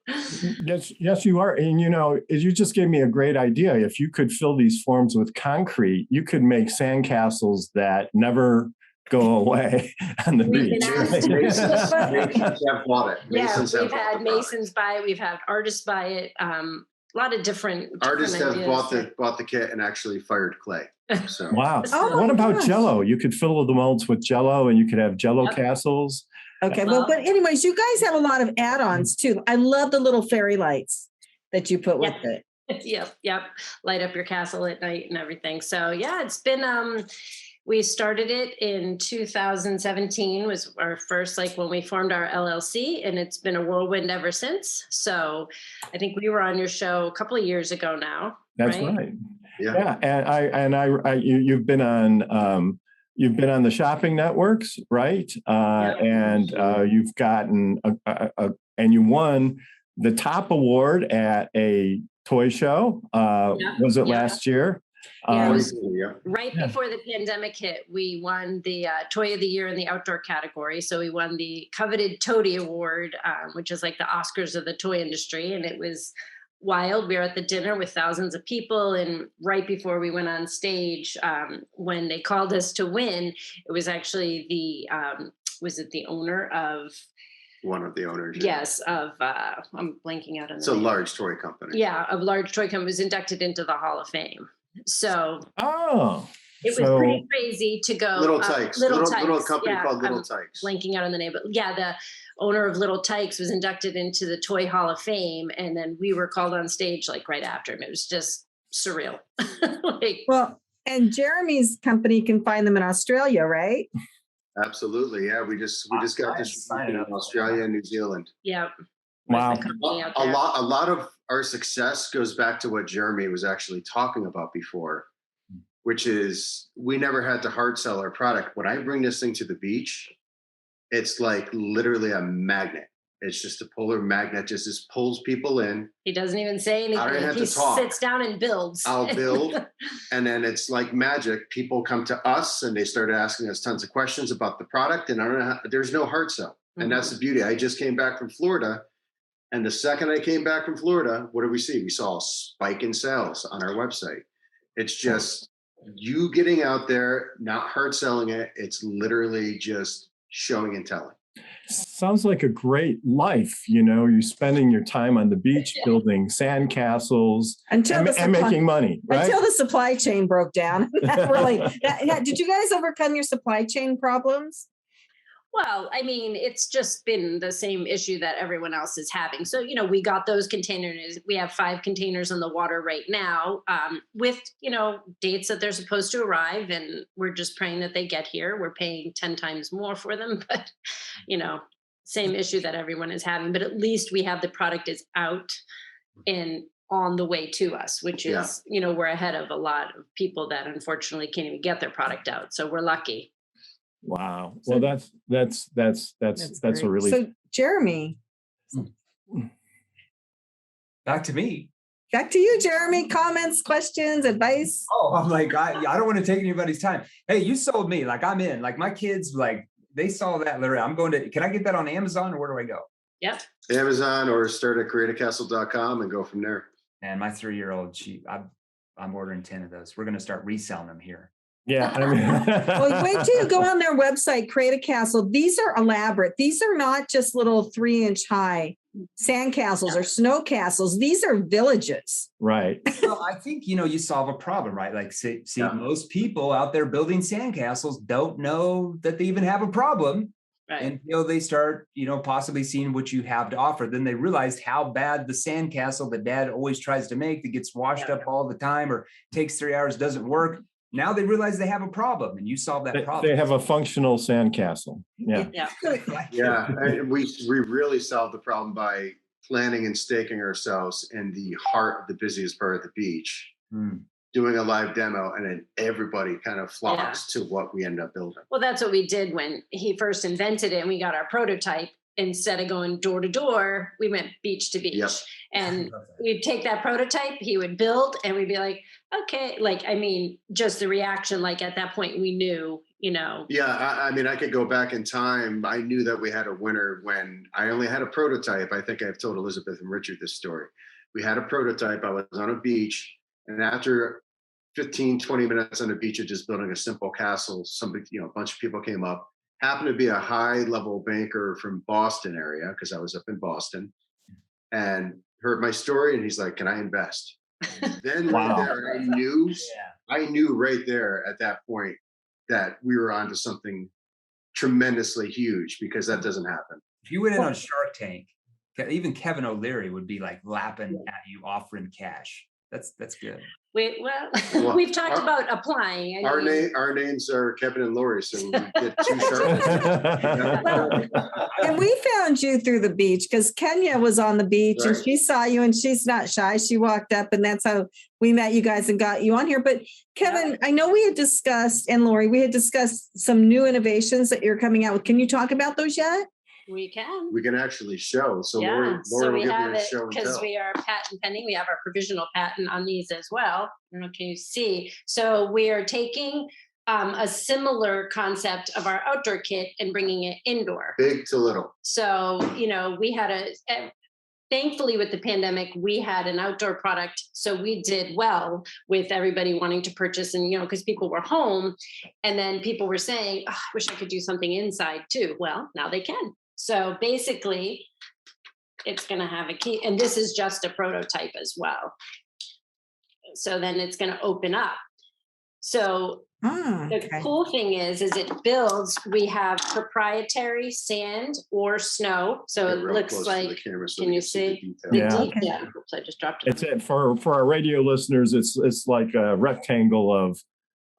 yes, you are. And, you just gave me a great idea. If you could fill these forms with concrete, you could make sandcastles that never go away on the beach. Masons have bought it. We've had masons buy it. We've had artists buy it. A lot of different artists have bought the kit and actually fired clay. So wow. What about Jell-O? You could fill the molds with Jell-O, and you could have Jell-O castles. Okay, well, but anyways, you guys have a lot of add-ons too. I love the little fairy lights that you put with it. Yep. Light up your castle at night and everything. So yeah, it's been we started it in 2017 was our first, when we formed our LLC, and it's been a whirlwind ever since. So I think we were on your show a couple of years ago now. That's right. Yeah. And you've been on the shopping networks, right? And you've gotten and you won the top award at a toy show. Was it last year? Right before the pandemic hit, we won the Toy of the Year in the outdoor category. So we won the coveted Toady Award, which is like the Oscars of the toy industry. And it was wild. We were at the dinner with thousands of people. And right before we went on stage, when they called us to win, it was actually the was it the owner of? One of the owners. Yes, of I'm blanking out on It's the a name. large toy company. Yeah, a large toy company was inducted into the Hall of Fame. So it was pretty crazy to go. Little Tykes. Little company called Little Tykes. Blanking out on the name, but yeah, the owner of Little Tykes was inducted into the Toy Hall of Fame, and then we were called on stage like right after him. It was just surreal. Well, and Jeremy's company can find them in Australia, right? Absolutely. Yeah. We just got this in Australia and New Zealand. Yeah. Wow. A lot of our success goes back to what Jeremy was actually talking about before, which is we never had to hard sell our product. When I bring this thing to the beach, it's like literally a magnet. It's just a polar magnet, just pulls people in. He doesn't even say anything. I don't have he to talk. Sits down and builds. I'll build. And then it's like magic. People come to us and they start asking us tons of questions about the product. And I don't know there's no hard sell. And that's the beauty. I just came back from Florida. And the second I came back from Florida, what did we see? We saw a spike in sales on our website. It's just you getting out there, not hard selling it. It's literally just showing and telling. Sounds like a great life. You're spending your time on the beach building sand castles and making money, right? Until the supply chain broke down. Did you guys overcome your supply chain problems? Well, I mean, it's just been the same issue that everyone else is having. So, we got those containers. We have 5 containers on the water right now with, dates that they're supposed to arrive. And we're just praying that they get here. We're paying 10 times more for them. But, same issue that everyone is having. But at least we have the product is out and on the way to us, which is, we're ahead of a lot of people that unfortunately can't even get their product out. So we're lucky. Wow. Well, that's a really. So Jeremy, back to me. Back to you, Jeremy. Comments, questions, advice. Oh, I'm like, I don't want to take anybody's time. Hey, you sold me. Like I'm in. Like my kids, like they saw that. Larry, I'm going to. Can I get that on Amazon or where do I go? Yep. Amazon or start at createacastle.com and go from there. And my 3-year-old, I'm ordering 10 of those. We're going to start reselling them here. Yeah. Well, wait till you go on their website, Create a Castle. These are elaborate. These are not just little 3-inch high sand castles or snow castles. These are villages. Right. Well, I think, you solve a problem, right? Like most people out there building sand castles don't know that they even have a problem. Right. Until they start, possibly seeing what you have to offer. Then they realized how bad the sand castle that dad always tries to make that gets washed up all the time or takes 3 hours, doesn't work. Now they realize they have a problem and you solve that problem. They have a functional sandcastle. Yeah. Yeah. And we really solved the problem by planning and staking ourselves in the heart of the busiest part of the beach, doing a live demo, and then everybody kind of flocks to what we end up building. Well, that's what we did when he first invented it and we got our prototype. Instead of going door to door, we went beach to beach. Yep. And we'd take that prototype, he would build, and we'd be like, okay, just the reaction, like at that point we knew, Yeah, I mean, I could go back in time. I knew that we had a winner when I only had a prototype. I think I've told Elizabeth and Richard this story. We had a prototype. I was on a beach, and after 15, 20 minutes on the beach of just building a simple castle, a bunch of people came up. Happened to be a high-level banker from Boston area, because I was up in Boston, and heard my story, and he's like, "Can I invest?" Then right there, I knew right there at that point that we were onto something tremendously huge, because that doesn't happen. If you went in on Shark Tank, even Kevin O'Leary would be like lapping at you, offering cash. That's good. We've talked about applying. Our names are Kevin and Laurie, so we get 2 Shark. And we found you through the beach because Kenya was on the beach and she saw you, and she's not shy. She walked up, and that's how we met you guys and got you on here. But Kevin, I know we had discussed, and Laurie, we had discussed some new innovations that you're coming out with. Can you talk about those yet? We can. We can actually show. So Laurie will give you a show and tell. Because we are patent pending. We have our provisional patent on these as well. I don't know, can you see? So we are taking a similar concept of our outdoor kit and bringing it indoor. Big to little. So, we had thankfully with the pandemic, we had an outdoor product. So we did well with everybody wanting to purchase, and, because people were home, and then people were saying, oh, I wish I could do something inside too. Well, now they can. So basically it's going to have a key, and this is just a prototype as well. So then it's going to open up. So the cool thing is it builds, we have proprietary sand or snow. So it looks like, can you see the detail? Oops, I just dropped it. It's for our radio listeners, it's like a rectangle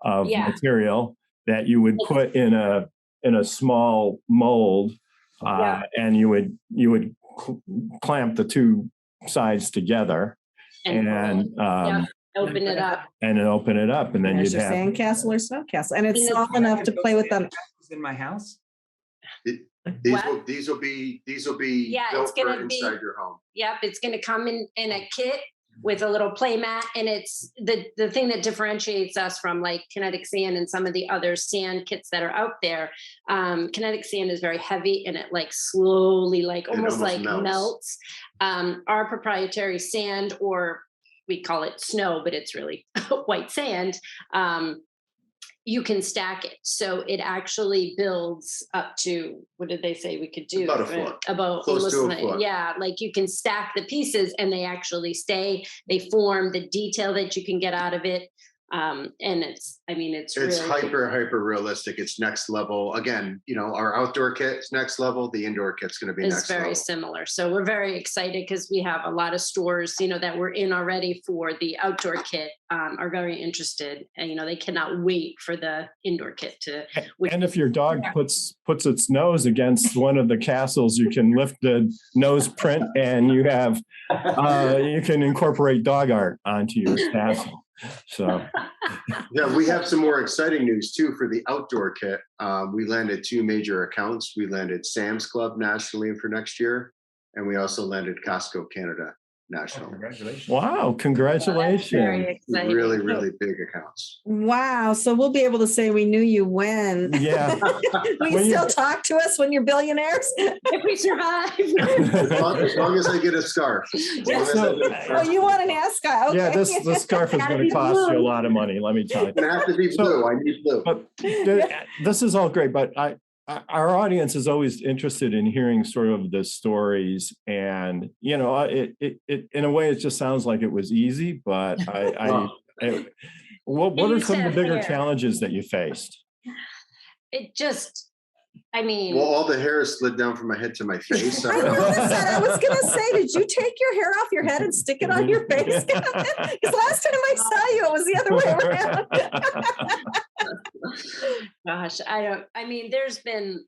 of material that you would put in a small mold, and you would clamp the two sides together and open it up. And then open it up, and then you'd have sandcastle or snowcastle, and it's small enough to play with them. In my house. These will be it's going to be inside your home. Yep, it's going to come in a kit with a little play mat, and it's the thing that differentiates us from like Kinetic Sand and some of the other sand kits that are out there. Kinetic Sand is very heavy, and it like slowly, like almost like melts. Our proprietary sand, or we call it snow, but it's really white sand. You can stack it. So it actually builds up to, what did they say we could do? About a foot. About close to a foot. Yeah, like you can stack the pieces and they actually stay, they form the detail that you can get out of it. And it's really hyper realistic. It's next level. Again, our outdoor kit is next level. The indoor kit's going to be next level. It's very similar. So we're very excited because we have a lot of stores, that we're in already for the outdoor kit, are very interested, and, they cannot wait for the indoor kit to. And if your dog puts its nose against one of the castles, you can lift the nose print, and you have, you can incorporate dog art onto your castle. So we have some more exciting news too for the outdoor kit. We landed 2 major accounts. We landed Sam's Club nationally for next year, and we also landed Costco Canada national. Congratulations! Wow, congratulations! Very exciting. Really, really big accounts. Wow! So we'll be able to say we knew you when. Yeah. Will you still talk to us when you're billionaires? If we survive. As long as I get a scarf. Oh, you want an ascot? Okay. Yeah, this scarf is going to cost you a lot of money. Let me tell you. It's going to have to be blue. I need blue. But this is all great, but our audience is always interested in hearing sort of the stories, and it in a way it just sounds like it was easy, but what are some of the bigger challenges that you faced? It just, all the hair slid down from my head to my face. I noticed that. I was going to say, did you take your hair off your head and stick it on your face? Because last time I saw you, it was the other way around. Gosh, there's been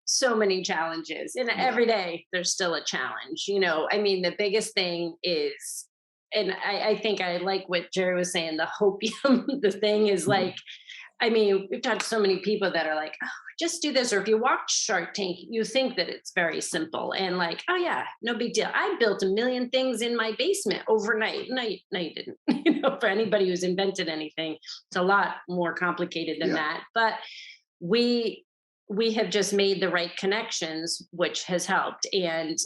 so many challenges, and every day there's still a challenge. The biggest thing is, and I think I like what Jerry was saying, the hopium, the thing is like, we've talked to so many people that are like, oh, just do this. Or if you watch Shark Tank, you think that it's very simple and like, oh yeah, no big deal. I built 1 million things in my basement overnight. No, you didn't. For anybody who's invented anything, it's a lot more complicated than that. But we have just made the right connections, which has helped. And,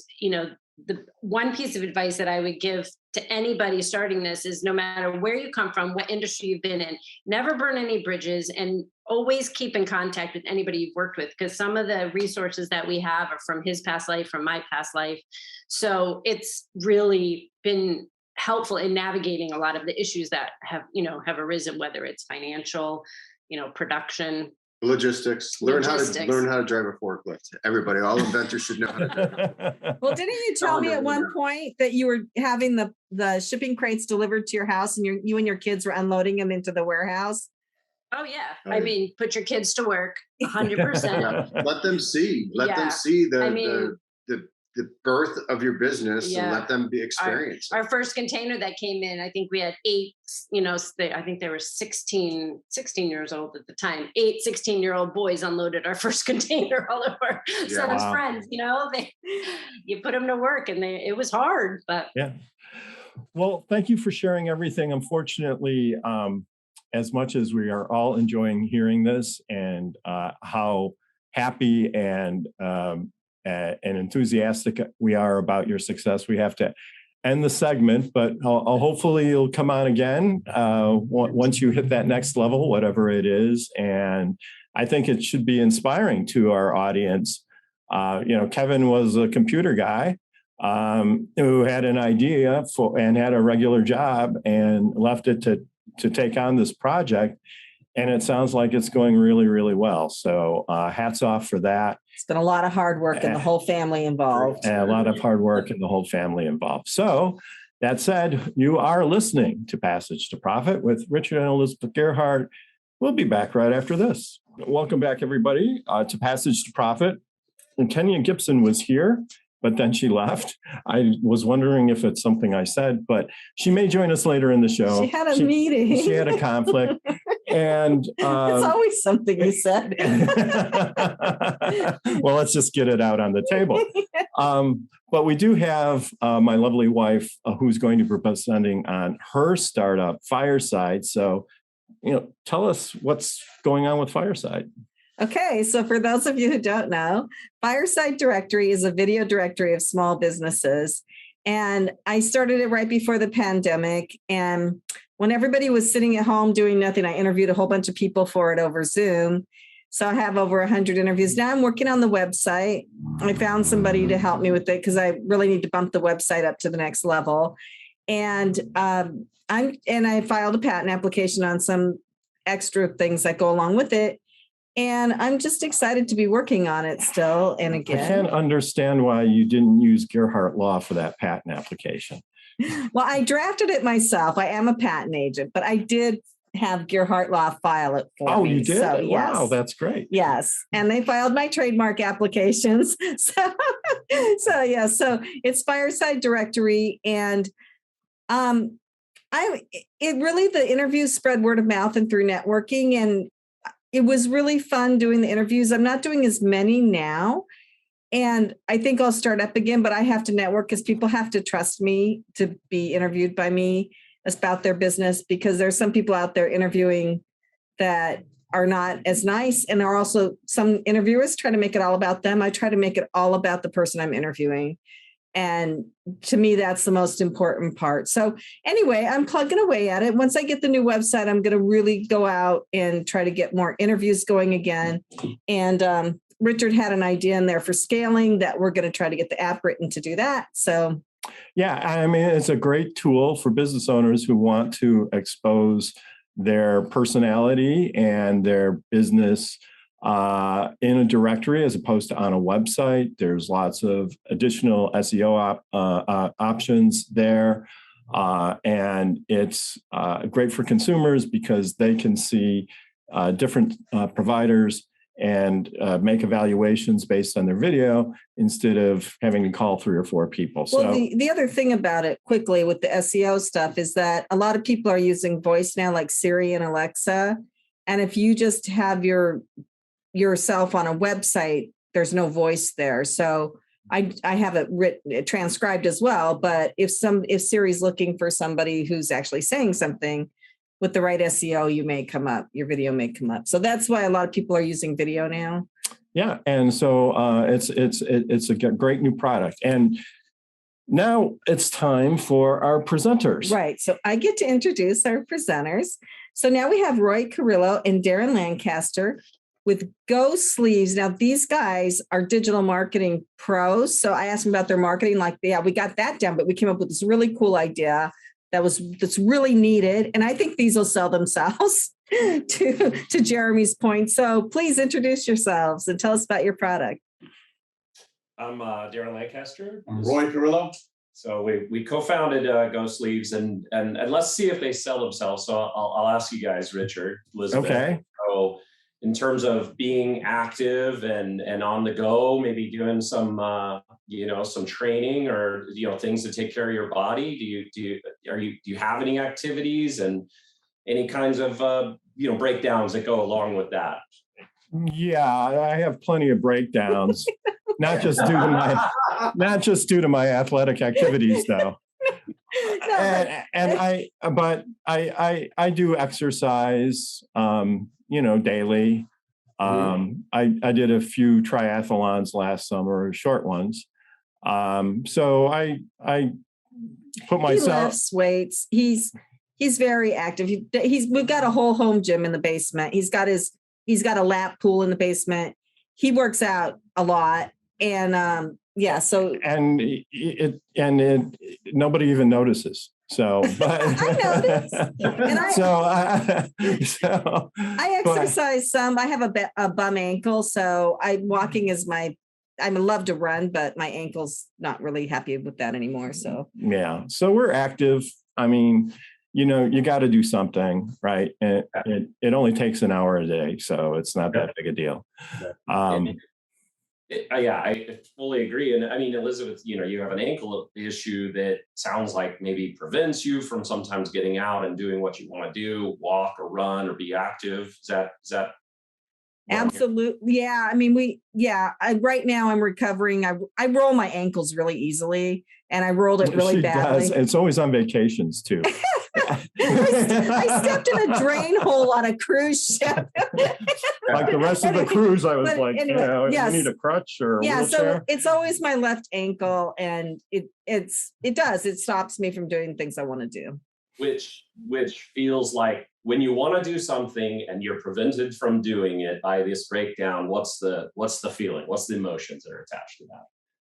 the one piece of advice that I would give to anybody starting this is, no matter where you come from, what industry you've been in, never burn any bridges, and always keep in contact with anybody you've worked with, because some of the resources that we have are from his past life, from my past life. So it's really been helpful in navigating a lot of the issues that have arisen, whether it's financial, production. Logistics. Learn how to drive a forklift. Everybody, all inventors should know how to do it. Well, didn't you tell me at one point that you were having the shipping crates delivered to your house, and you and your kids were unloading them into the warehouse? Oh yeah. Put your kids to work 100%. Let them see. Let them see the birth of your business, and let them be experienced. Our first container that came in, I think we had 8, I think they were 16 years old at the time. 8 16-year-old boys unloaded our first container, all of our son's friends, you put them to work, and it was hard, but. Yeah. Well, thank you for sharing everything. Unfortunately, as much as we are all enjoying hearing this, and how happy and and enthusiastic we are about your success, we have to end the segment, but I'll hopefully you'll come on again once you hit that next level, whatever it is. And I think it should be inspiring to our audience. Kevin was a computer guy who had an idea and had a regular job and left it to take on this project. And it sounds like it's going really, really well. So hats off for that. It's been a lot of hard work and the whole family involved. And a lot of hard work and the whole family involved. So that said, you are listening to Passage to Profit with Richard and Elizabeth Gearhart. We'll be back right after this. Welcome back, everybody, to Passage to Profit. And Kenya Gipson was here, but then she left. I was wondering if it's something I said, but she may join us later in the show. She had a meeting. She had a conflict. And it's always something you said. Well, let's just get it out on the table. But we do have my lovely wife who's going to be presenting on her startup, Fireside. So, tell us what's going on with Fireside. Okay, so for those of you who don't know, Fireside Directory is a video directory of small businesses. And I started it right before the pandemic. And when everybody was sitting at home doing nothing, I interviewed a whole bunch of people for it over Zoom. So I have over 100 interviews. Now I'm working on the website. I found somebody to help me with it because I really need to bump the website up to the next level. And I filed a patent application on some extra things that go along with it. And I'm just excited to be working on it still. And again, I can't understand why you didn't use Gearhart Law for that patent application. Well, I drafted it myself. I am a patent agent, but I did have Gearhart Law file it for me. Oh, you did? So, yes. Wow, that's great. Yes. And they filed my trademark applications. So it's Fireside Directory. And the interviews spread word of mouth and through networking. And it was really fun doing the interviews. I'm not doing as many now. And I think I'll start up again, but I have to network because people have to trust me to be interviewed by me about their business, because there's some people out there interviewing that are not as nice. And there are also some interviewers try to make it all about them. I try to make it all about the person I'm interviewing. And to me, that's the most important part. So anyway, I'm plugging away at it. Once I get the new website, I'm going to really go out and try to get more interviews going again. And Richard had an idea in there for scaling that we're going to try to get the app written to do that. So yeah, I mean, it's a great tool for business owners who want to expose their personality and their business in a directory as opposed to on a website. There's lots of additional SEO options there. And it's great for consumers because they can see different providers and make evaluations based on their video instead of having to call 3 or 4 people. Well, the other thing about it quickly with the SEO stuff is that a lot of people are using voice now, like Siri and Alexa. And if you just have yourself on a website, there's no voice there. So I have it transcribed as well. But if Siri's looking for somebody who's actually saying something, with the right SEO, your video may come up. So that's why a lot of people are using video now. Yeah, and so it's a great new product. And now it's time for our presenters. Right. So I get to introduce our presenters. So now we have Carrillo and Darren Lancaster with Go Sleeves. Now these guys are digital marketing pros. So I asked them about their marketing. We got that down, but we came up with this really cool idea that's really needed. And I think these will sell themselves to Jeremy's point. So please introduce yourselves and tell us about your product. I'm Darren Lancaster. I'm Carrillo. So we co-founded Go Sleeves and let's see if they sell themselves. So I'll ask you guys, Richard, Elizabeth. Okay. So in terms of being active and on the go, maybe doing some some training or things to take care of your body. Do you have any activities and any kinds of breakdowns that go along with that? Yeah, I have plenty of breakdowns, not just due to my athletic activities though. I do exercise, daily. I did a few triathlons last summer, short ones. So I put myself. He lifts weights. He's very active. We've got a whole home gym in the basement. He's got a lap pool in the basement. He works out a lot, and so nobody even notices. So, but I noticed. I exercise some. I have a bum ankle, so walking is I love to run, but my ankle's not really happy with that anymore. So yeah, so we're active. I mean, you got to do something, right? And it only takes an hour a day, so it's not that big a deal. I fully agree. And I mean, Elizabeth, you have an ankle issue that sounds like maybe prevents you from sometimes getting out and doing what you want to do, walk or run or be active. Is that? Absolutely. Yeah. I mean, right now I'm recovering. I roll my ankles really easily, and I rolled it really badly. Does. It's always on vacations too. I stepped in a drain hole on a cruise ship. Like the rest of the cruise, I was anyway, you need a crutch or a wheelchair? So it's always my left ankle, and it stops me from doing things I want to do. Which feels like when you want to do something and you're prevented from doing it by this breakdown, what's the feeling? What's the emotions that are attached to that?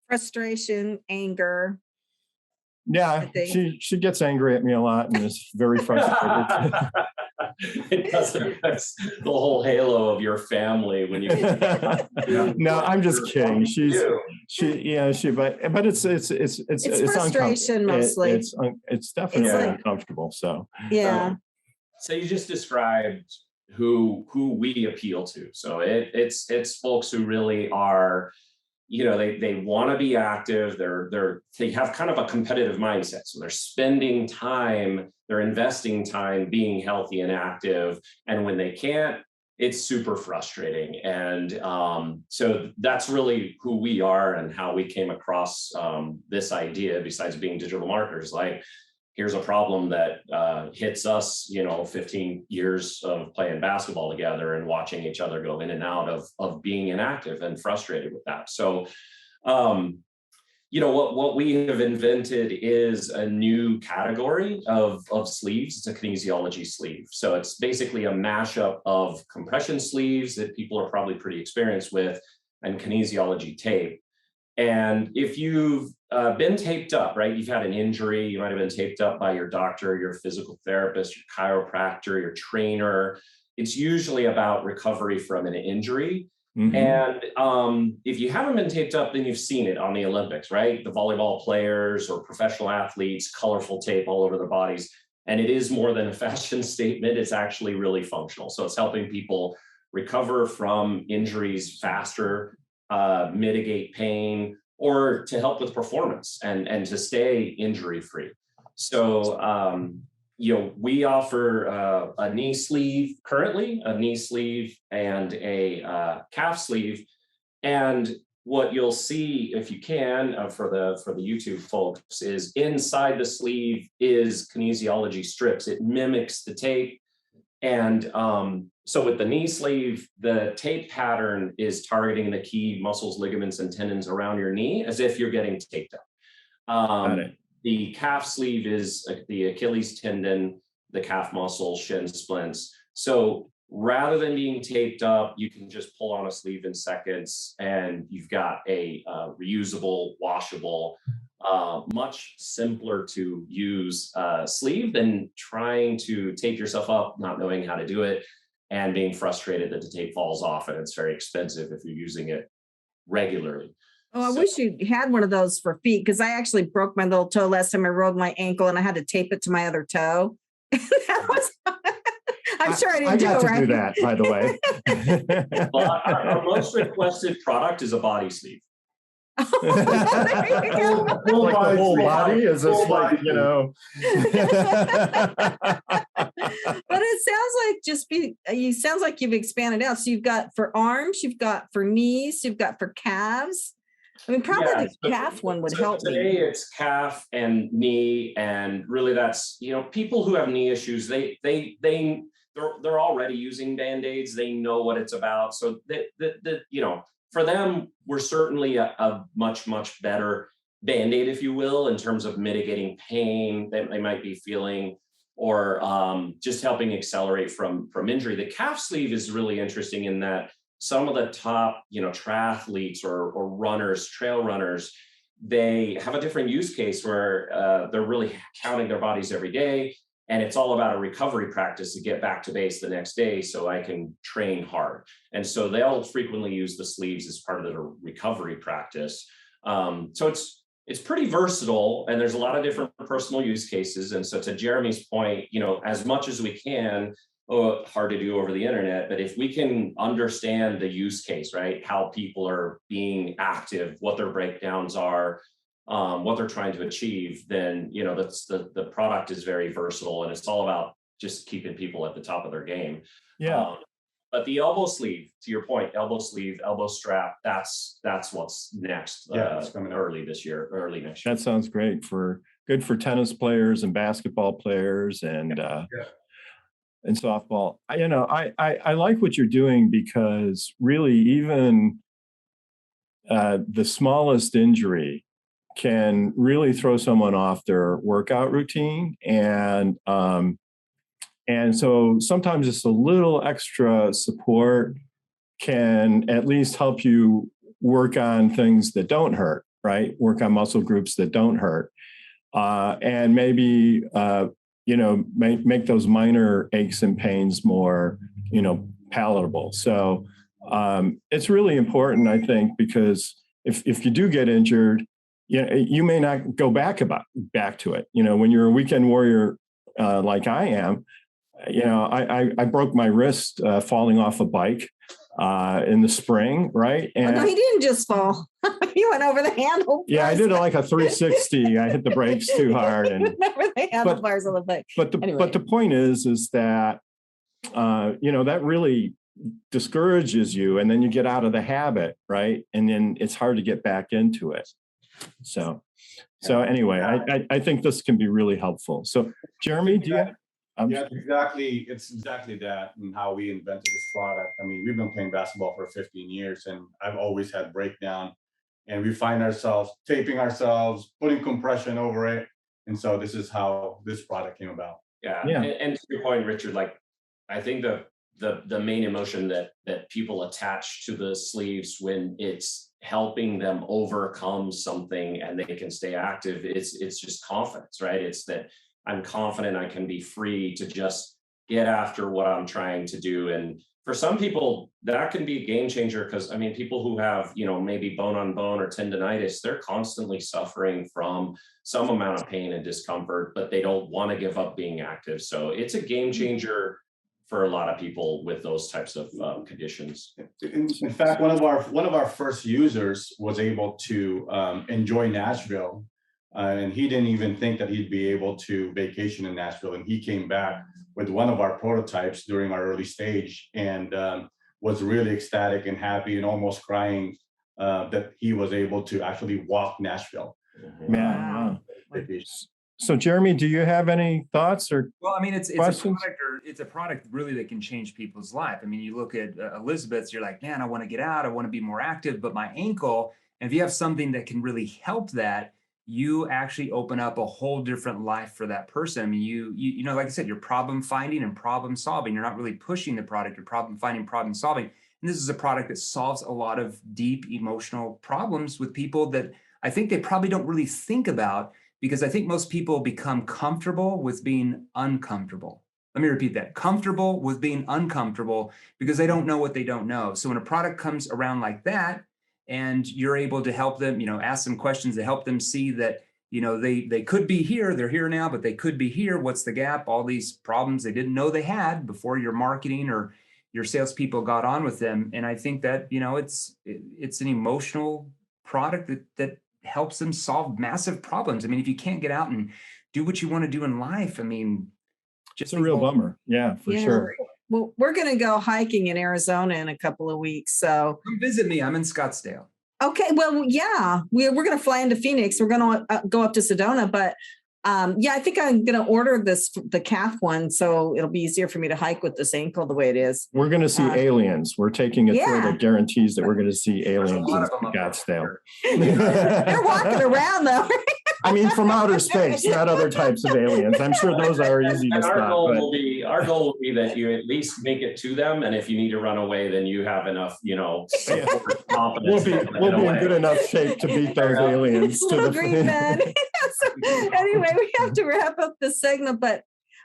Frustration, anger. Yeah, she gets angry at me a lot and is very frustrated. It doesn't affect the whole halo of your family when you. No, I'm just kidding. But it's frustration mostly. It's definitely uncomfortable. So yeah. So you just described who we appeal to. So it's folks who really are. They want to be active. They have kind of a competitive mindset. So they're spending time, they're investing time being healthy and active. And when they can't, it's super frustrating. And so that's really who we are and how we came across this idea, besides being digital marketers. Like, here's a problem that hits us, 15 years of playing basketball together and watching each other go in and out of being inactive and frustrated with that. So, what we have invented is a new category of sleeves. It's a kinesiology sleeve. So it's basically a mashup of compression sleeves that people are probably pretty experienced with and kinesiology tape. And if you've been taped up, right, you've had an injury, you might have been taped up by your doctor, your physical therapist, your chiropractor, your trainer. It's usually about recovery from an injury. Mm-hmm. And if you haven't been taped up, then you've seen it on the Olympics, right? The volleyball players or professional athletes, colorful tape all over their bodies. And it is more than a fashion statement. It's actually really functional. So it's helping people recover from injuries faster, mitigate pain, or to help with performance and to stay injury-free. So, we offer a knee sleeve currently, a knee sleeve and a calf sleeve. And what you'll see, if you can, for the YouTube folks, is inside the sleeve is kinesiology strips. It mimics the tape. And so with the knee sleeve, the tape pattern is targeting the key muscles, ligaments, and tendons around your knee as if you're getting taped up. The calf sleeve is the Achilles tendon, the calf muscle, shin splints. So rather than being taped up, you can just pull on a sleeve in seconds, and you've got a reusable, washable, much simpler to use sleeve than trying to tape yourself up, not knowing how to do it, and being frustrated that the tape falls off and it's very expensive if you're using it regularly. Oh, I wish you had one of those for feet, because I actually broke my little toe last time I rolled my ankle and I had to tape it to my other toe. I'm sure I didn't do it right. I got to do that, by the way. Well, our most requested product is a body sleeve. There you go. Like the whole body? Is this like, But it sounds like you've expanded out. So you've got for arms, you've got for knees, you've got for calves. I mean, probably the calf one would help me. Today it's calf and knee, and really that's, people who have knee issues, they they're already using Band-Aids. They know what it's about. So for them, we're certainly a much, much better Band-Aid, if you will, in terms of mitigating pain that they might be feeling, or just helping accelerate from injury. The calf sleeve is really interesting in that some of the top, triathletes or runners, trail runners, they have a different use case where they're really counting their bodies every day. And it's all about a recovery practice to get back to base the next day so I can train hard. And so they'll frequently use the sleeves as part of their recovery practice. So it's pretty versatile, and there's a lot of different personal use cases. And so to Jeremy's point, as much as we can, hard to do over the internet, but if we can understand the use case, right? How people are being active, what their breakdowns are, what they're trying to achieve, then, that's the product is very versatile, and it's all about just keeping people at the top of their game. Yeah. But the elbow sleeve, to your point, elbow sleeve, elbow strap, that's what's next. It's coming early next year. That sounds great good for tennis players and basketball players and softball. I like what you're doing, because really even the smallest injury can really throw someone off their workout routine. And so sometimes just a little extra support can at least help you work on things that don't hurt, right? Work on muscle groups that don't hurt. And maybe, make those minor aches and pains more, palatable. So it's really important, I think, because if you do get injured, you may not go back to it. When you're a weekend warrior like I am, I broke my wrist falling off a bike in the spring, right? And no, he didn't just fall. He went over the handlebars. Yeah, I did like a 360. I hit the brakes too hard, and over the handlebars of the bike. But the point is that that really discourages you, and then you get out of the habit, right? And then it's hard to get back into it. So anyway, I think this can be really helpful. So Jeremy, do you? It's exactly that, and how we invented this product. I mean, we've been playing basketball for 15 years, and I've always had breakdown, and we find ourselves taping ourselves, putting compression over it. And so this is how this product came about. Yeah. And to your point, Richard, I think the main emotion that people attach to the sleeves when it's helping them overcome something and they can stay active, it's just confidence, right? It's that I'm confident I can be free to just get after what I'm trying to do. And for some people, that can be a game changer, because people who have, maybe bone on bone or tendonitis, they're constantly suffering from some amount of pain and discomfort, but they don't want to give up being active. So it's a game changer for a lot of people with those types of conditions. In fact, one of our first users was able to enjoy Nashville. And he didn't even think that he'd be able to vacation in Nashville. And he came back with one of our prototypes during our early stage, and was really ecstatic and happy and almost crying that he was able to actually walk Nashville. Wow. So Jeremy, do you have any thoughts or it's a product really that can change people's life. You look at Elizabeth's, you're like, man, I want to get out, I want to be more active, but my ankle, and if you have something that can really help that, you actually open up a whole different life for that person. You like I said, you're problem finding and problem solving. You're not really pushing the product, you're problem finding, problem solving. And this is a product that solves a lot of deep emotional problems with people that I think they probably don't really think about, because I think most people become comfortable with being uncomfortable. Let me repeat that. Comfortable with being uncomfortable because they don't know what they don't know. So when a product comes around like that, and you're able to help them, ask them questions to help them see that, they could be here, they're here now, but they could be here. What's the gap? All these problems they didn't know they had before your marketing or your salespeople got on with them. And I think that, it's an emotional product that helps them solve massive problems. If you can't get out and do what you want to do in life, just a real bummer. Yeah, for sure. Well, we're going to go hiking in Arizona in a couple of weeks. So come visit me. I'm in Scottsdale. Okay. Well, yeah, we're going to fly into Phoenix. We're going to go up to Sedona, but Yeah, I think I'm going to order the calf one, so it'll be easier for me to hike with this ankle the way it is. We're going to see aliens. We're taking a tour that guarantees that we're going to see aliens in Scottsdale. They're walking around though. I mean, from outer space, not other types of aliens. I'm sure those are easy to spot. Our goal will be that you at least make it to them, and if you need to run away, then you have enough, support, confidence. We'll be in good enough shape to beat those aliens. Little green men. So, anyway, we have to wrap up this segment, but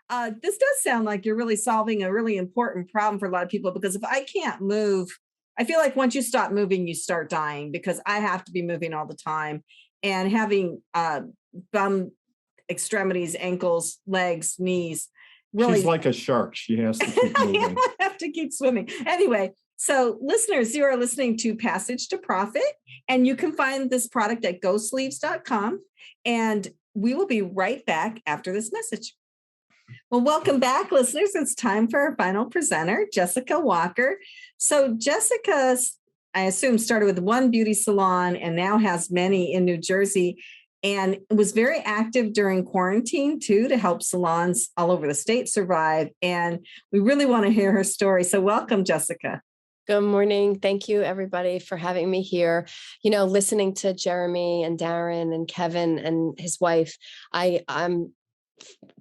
this does sound like you're really solving a really important problem for a lot of people, because if I can't move, I feel like once you stop moving, you start dying, because I have to be moving all the time. And having bum extremities, ankles, legs, knees. Really, she's like a shark. She has to keep moving. I have to keep swimming. Anyway, so listeners, you are listening to Passage to Profit, and you can find this product at gosleeves.com. And we will be right back after this message. Well, welcome back, listeners. It's time for our final presenter, Jessica Walker. So Jessica, I assume, started with one beauty salon and now has many in New Jersey, and was very active during quarantine too, to help salons all over the state survive. And we really want to hear her story. So welcome, Jessica. Good morning. Thank you, everybody, for having me here. Listening to Jeremy and Darren and Kevin and his wife, I'm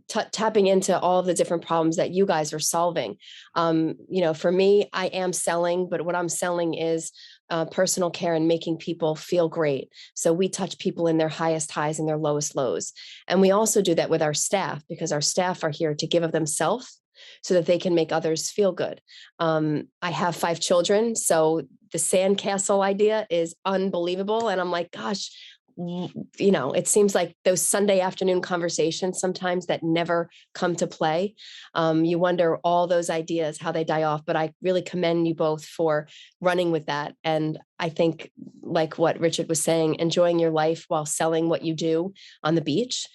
tapping into all of the different problems that you guys are solving. For me, I am selling, but what I'm selling is personal care and making people feel great. So we touch people in their highest highs and their lowest lows. And we also do that with our staff, because our staff are here to give of themselves so that they can make others feel good. I have 5 children, so the sandcastle idea is unbelievable. And I'm like, gosh, it seems like those Sunday afternoon conversations sometimes that never come to play. You wonder all those ideas, how they die off, but I really commend you both for running with that. And I think, like what Richard was saying, enjoying your life while selling what you do on the beach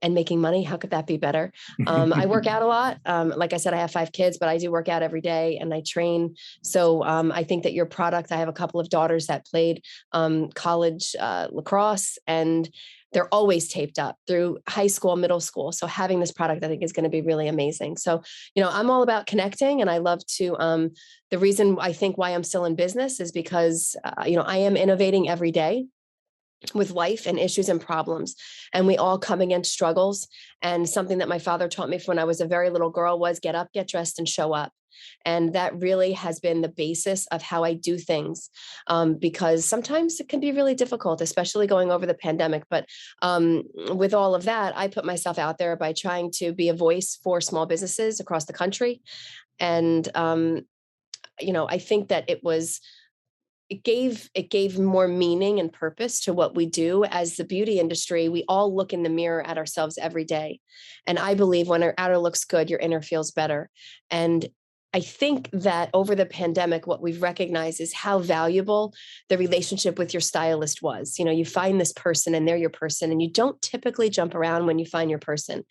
and making money. How could that be better? I work out a lot. Like I said, I have 5 kids, but I do work out every day and I train. So I think that your product, I have a couple of daughters that played college lacrosse, and they're always taped up through high school, middle school. So having this product, I think, is going to be really amazing. So, I'm all about connecting, and I love to, the reason I think why I'm still in business is because, I am innovating every day with life and issues and problems. And we all come against struggles. And something that my father taught me when I was a very little girl was get up, get dressed, and show up. And that really has been the basis of how I do things, because sometimes it can be really difficult, especially going over the pandemic. But with all of that, I put myself out there by trying to be a voice for small businesses across the country. And, I think that it gave more meaning and purpose to what we do. As the beauty industry, we all look in the mirror at ourselves every day. And I believe when our outer looks good, your inner feels better. And I think that over the pandemic, what we've recognized is how valuable the relationship with your stylist was. You find this person and they're your person, and you don't typically jump around when you find your person.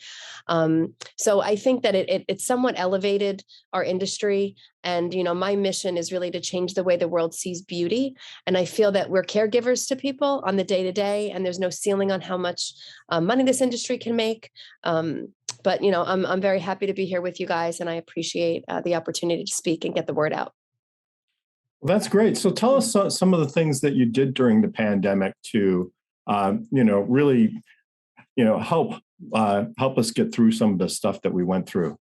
So I think that it somewhat elevated our industry. And, my mission is really to change the way the world sees beauty. And I feel that we're caregivers to people on the day-to-day, and there's no ceiling on how much money this industry can make. But, I'm very happy to be here with you guys, and I appreciate the opportunity to speak and get the word out. Well, that's great. So tell us some of the things that you did during the pandemic to, really, help us get through some of the stuff that we went through.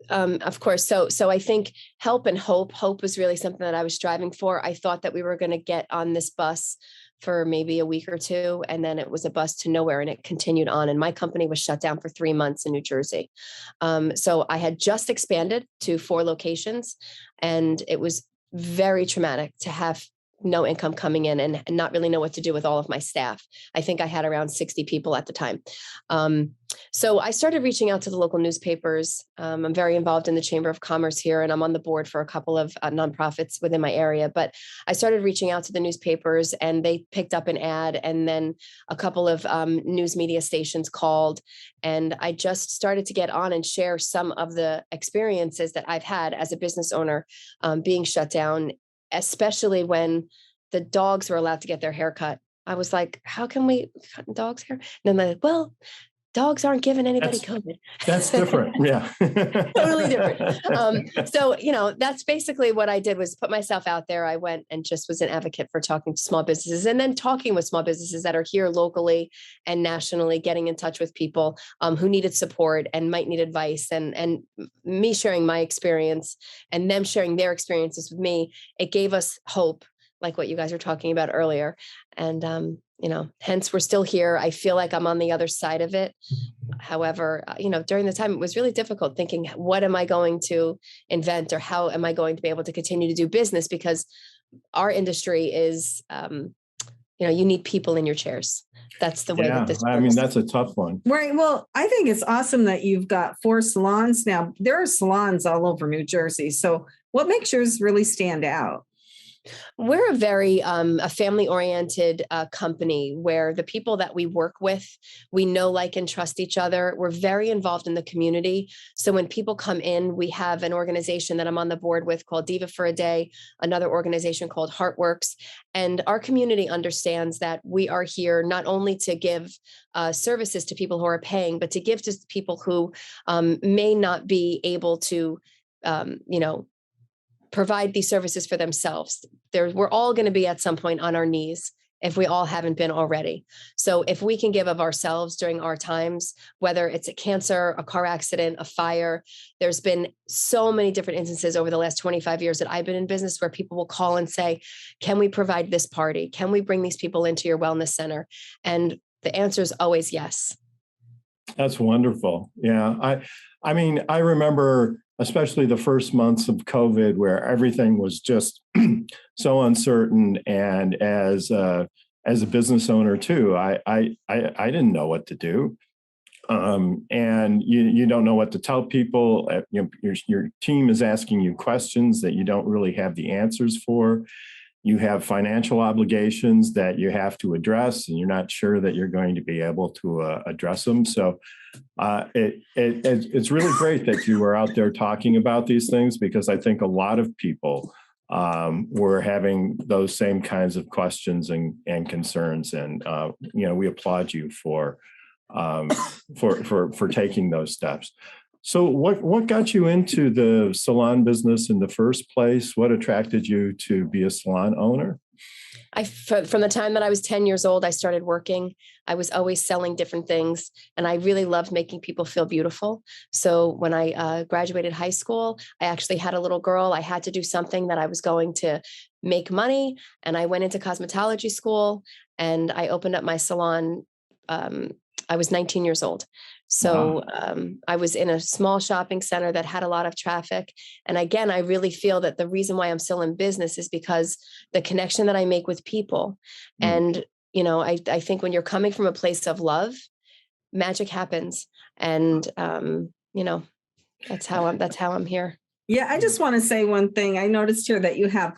Of course. So I think help and hope. Hope was really something that I was striving for. I thought that we were going to get on this bus for maybe a week or two, and then it was a bus to nowhere, and it continued on. And my company was shut down for 3 months in New Jersey. So I had just expanded to 4 locations, and it was very traumatic to have no income coming in and not really know what to do with all of my staff. I think I had around 60 people at the time. So I started reaching out to the local newspapers. I'm very involved in the Chamber of Commerce here, and I'm on the board for a couple of nonprofits within my area. But I started reaching out to the newspapers, and they picked up an ad, and then a couple of news media stations called, and I just started to get on and share some of the experiences that I've had as a business owner being shut down, especially when the dogs were allowed to get their hair cut. I was like, how can we cut dogs' hair? And then they're like, well, dogs aren't giving anybody COVID. That's different. Yeah. Totally different. So, that's basically what I did, was put myself out there. I went and just was an advocate for talking to small businesses, and then talking with small businesses that are here locally and nationally, getting in touch with people who needed support and might need advice, and me sharing my experience and them sharing their experiences with me. It gave us hope, like what you guys were talking about earlier. And, hence we're still here. I feel like I'm on the other side of it. However, during the time, it was really difficult thinking, what am I going to invent, or how am I going to be able to continue to do business? Because our industry is, you need people in your chairs. That's the way that this works. I mean, that's a tough one. Right. Well, I think it's awesome that you've got 4 salons now. There are salons all over New Jersey. So what makes yours really stand out? We're a very a family-oriented company, where the people that we work with, we know, like, and trust each other. We're very involved in the community. So when people come in, we have an organization that I'm on the board with called Diva for a Day, another organization called Heartworks. And our community understands that we are here not only to give services to people who are paying, but to give to people who may not be able to, provide these services for themselves. We're all going to be at some point on our knees, if we all haven't been already. So if we can give of ourselves during our times, whether it's a cancer, a car accident, a fire, there's been so many different instances over the last 25 years that I've been in business where people will call and say, can we provide this party? Can we bring these people into your wellness center? And the answer is always yes. That's wonderful. Yeah. I mean, I remember especially the first months of COVID, where everything was just so uncertain. And as a business owner too, I didn't know what to do. And you don't know what to tell people. Your team is asking you questions that you don't really have the answers for. You have financial obligations that you have to address, and you're not sure that you're going to be able to address them. So it's really great that you were out there talking about these things, because I think a lot of people were having those same kinds of questions and concerns. And we applaud you for taking those steps. So what got you into the salon business in the first place? What attracted you to be a salon owner? From the time that I was 10 years old, I started working. I was always selling different things, and I really loved making people feel beautiful. So when I graduated high school, I actually had a little girl. I had to do something that I was going to make money. And I went into cosmetology school, and I opened up my salon. I was 19 years old. So I was in a small shopping center that had a lot of traffic. And again, I really feel that the reason why I'm still in business is because the connection that I make with people. And, I think when you're coming from a place of love, magic happens. And, that's how I'm here. Yeah. I just want to say one thing. I noticed here that you have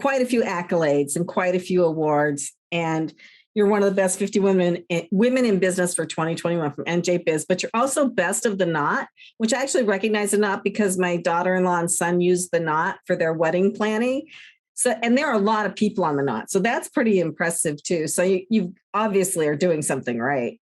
quite a few accolades and quite a few awards, and you're one of the best 50 women in business for 2021 from NJ Biz, but you're also best of the knot, which I actually recognize the knot because my daughter-in-law and son used the knot for their wedding planning. So, and there are a lot of people on the knot. So that's pretty impressive too. So you obviously are doing something right.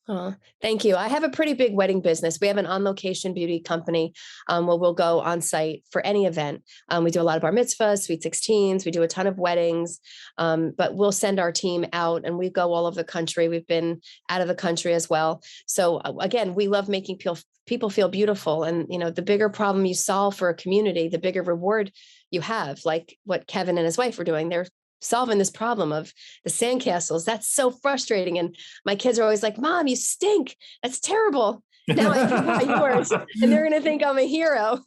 Oh, thank you. I have a pretty big wedding business. We have an on-location beauty company where we'll go on site for any event. We do a lot of bar mitzvahs, sweet 16s. We do a ton of weddings, but we'll send our team out, and we go all over the country. We've been out of the country as well. So again, we love making people feel beautiful. And, the bigger problem you solve for a community, the bigger reward you have, like what Kevin and his wife were doing. They're solving this problem of the sandcastles. That's so frustrating. And my kids are always like, Mom, you stink. That's terrible. Now I can buy yours, and they're going to think I'm a hero.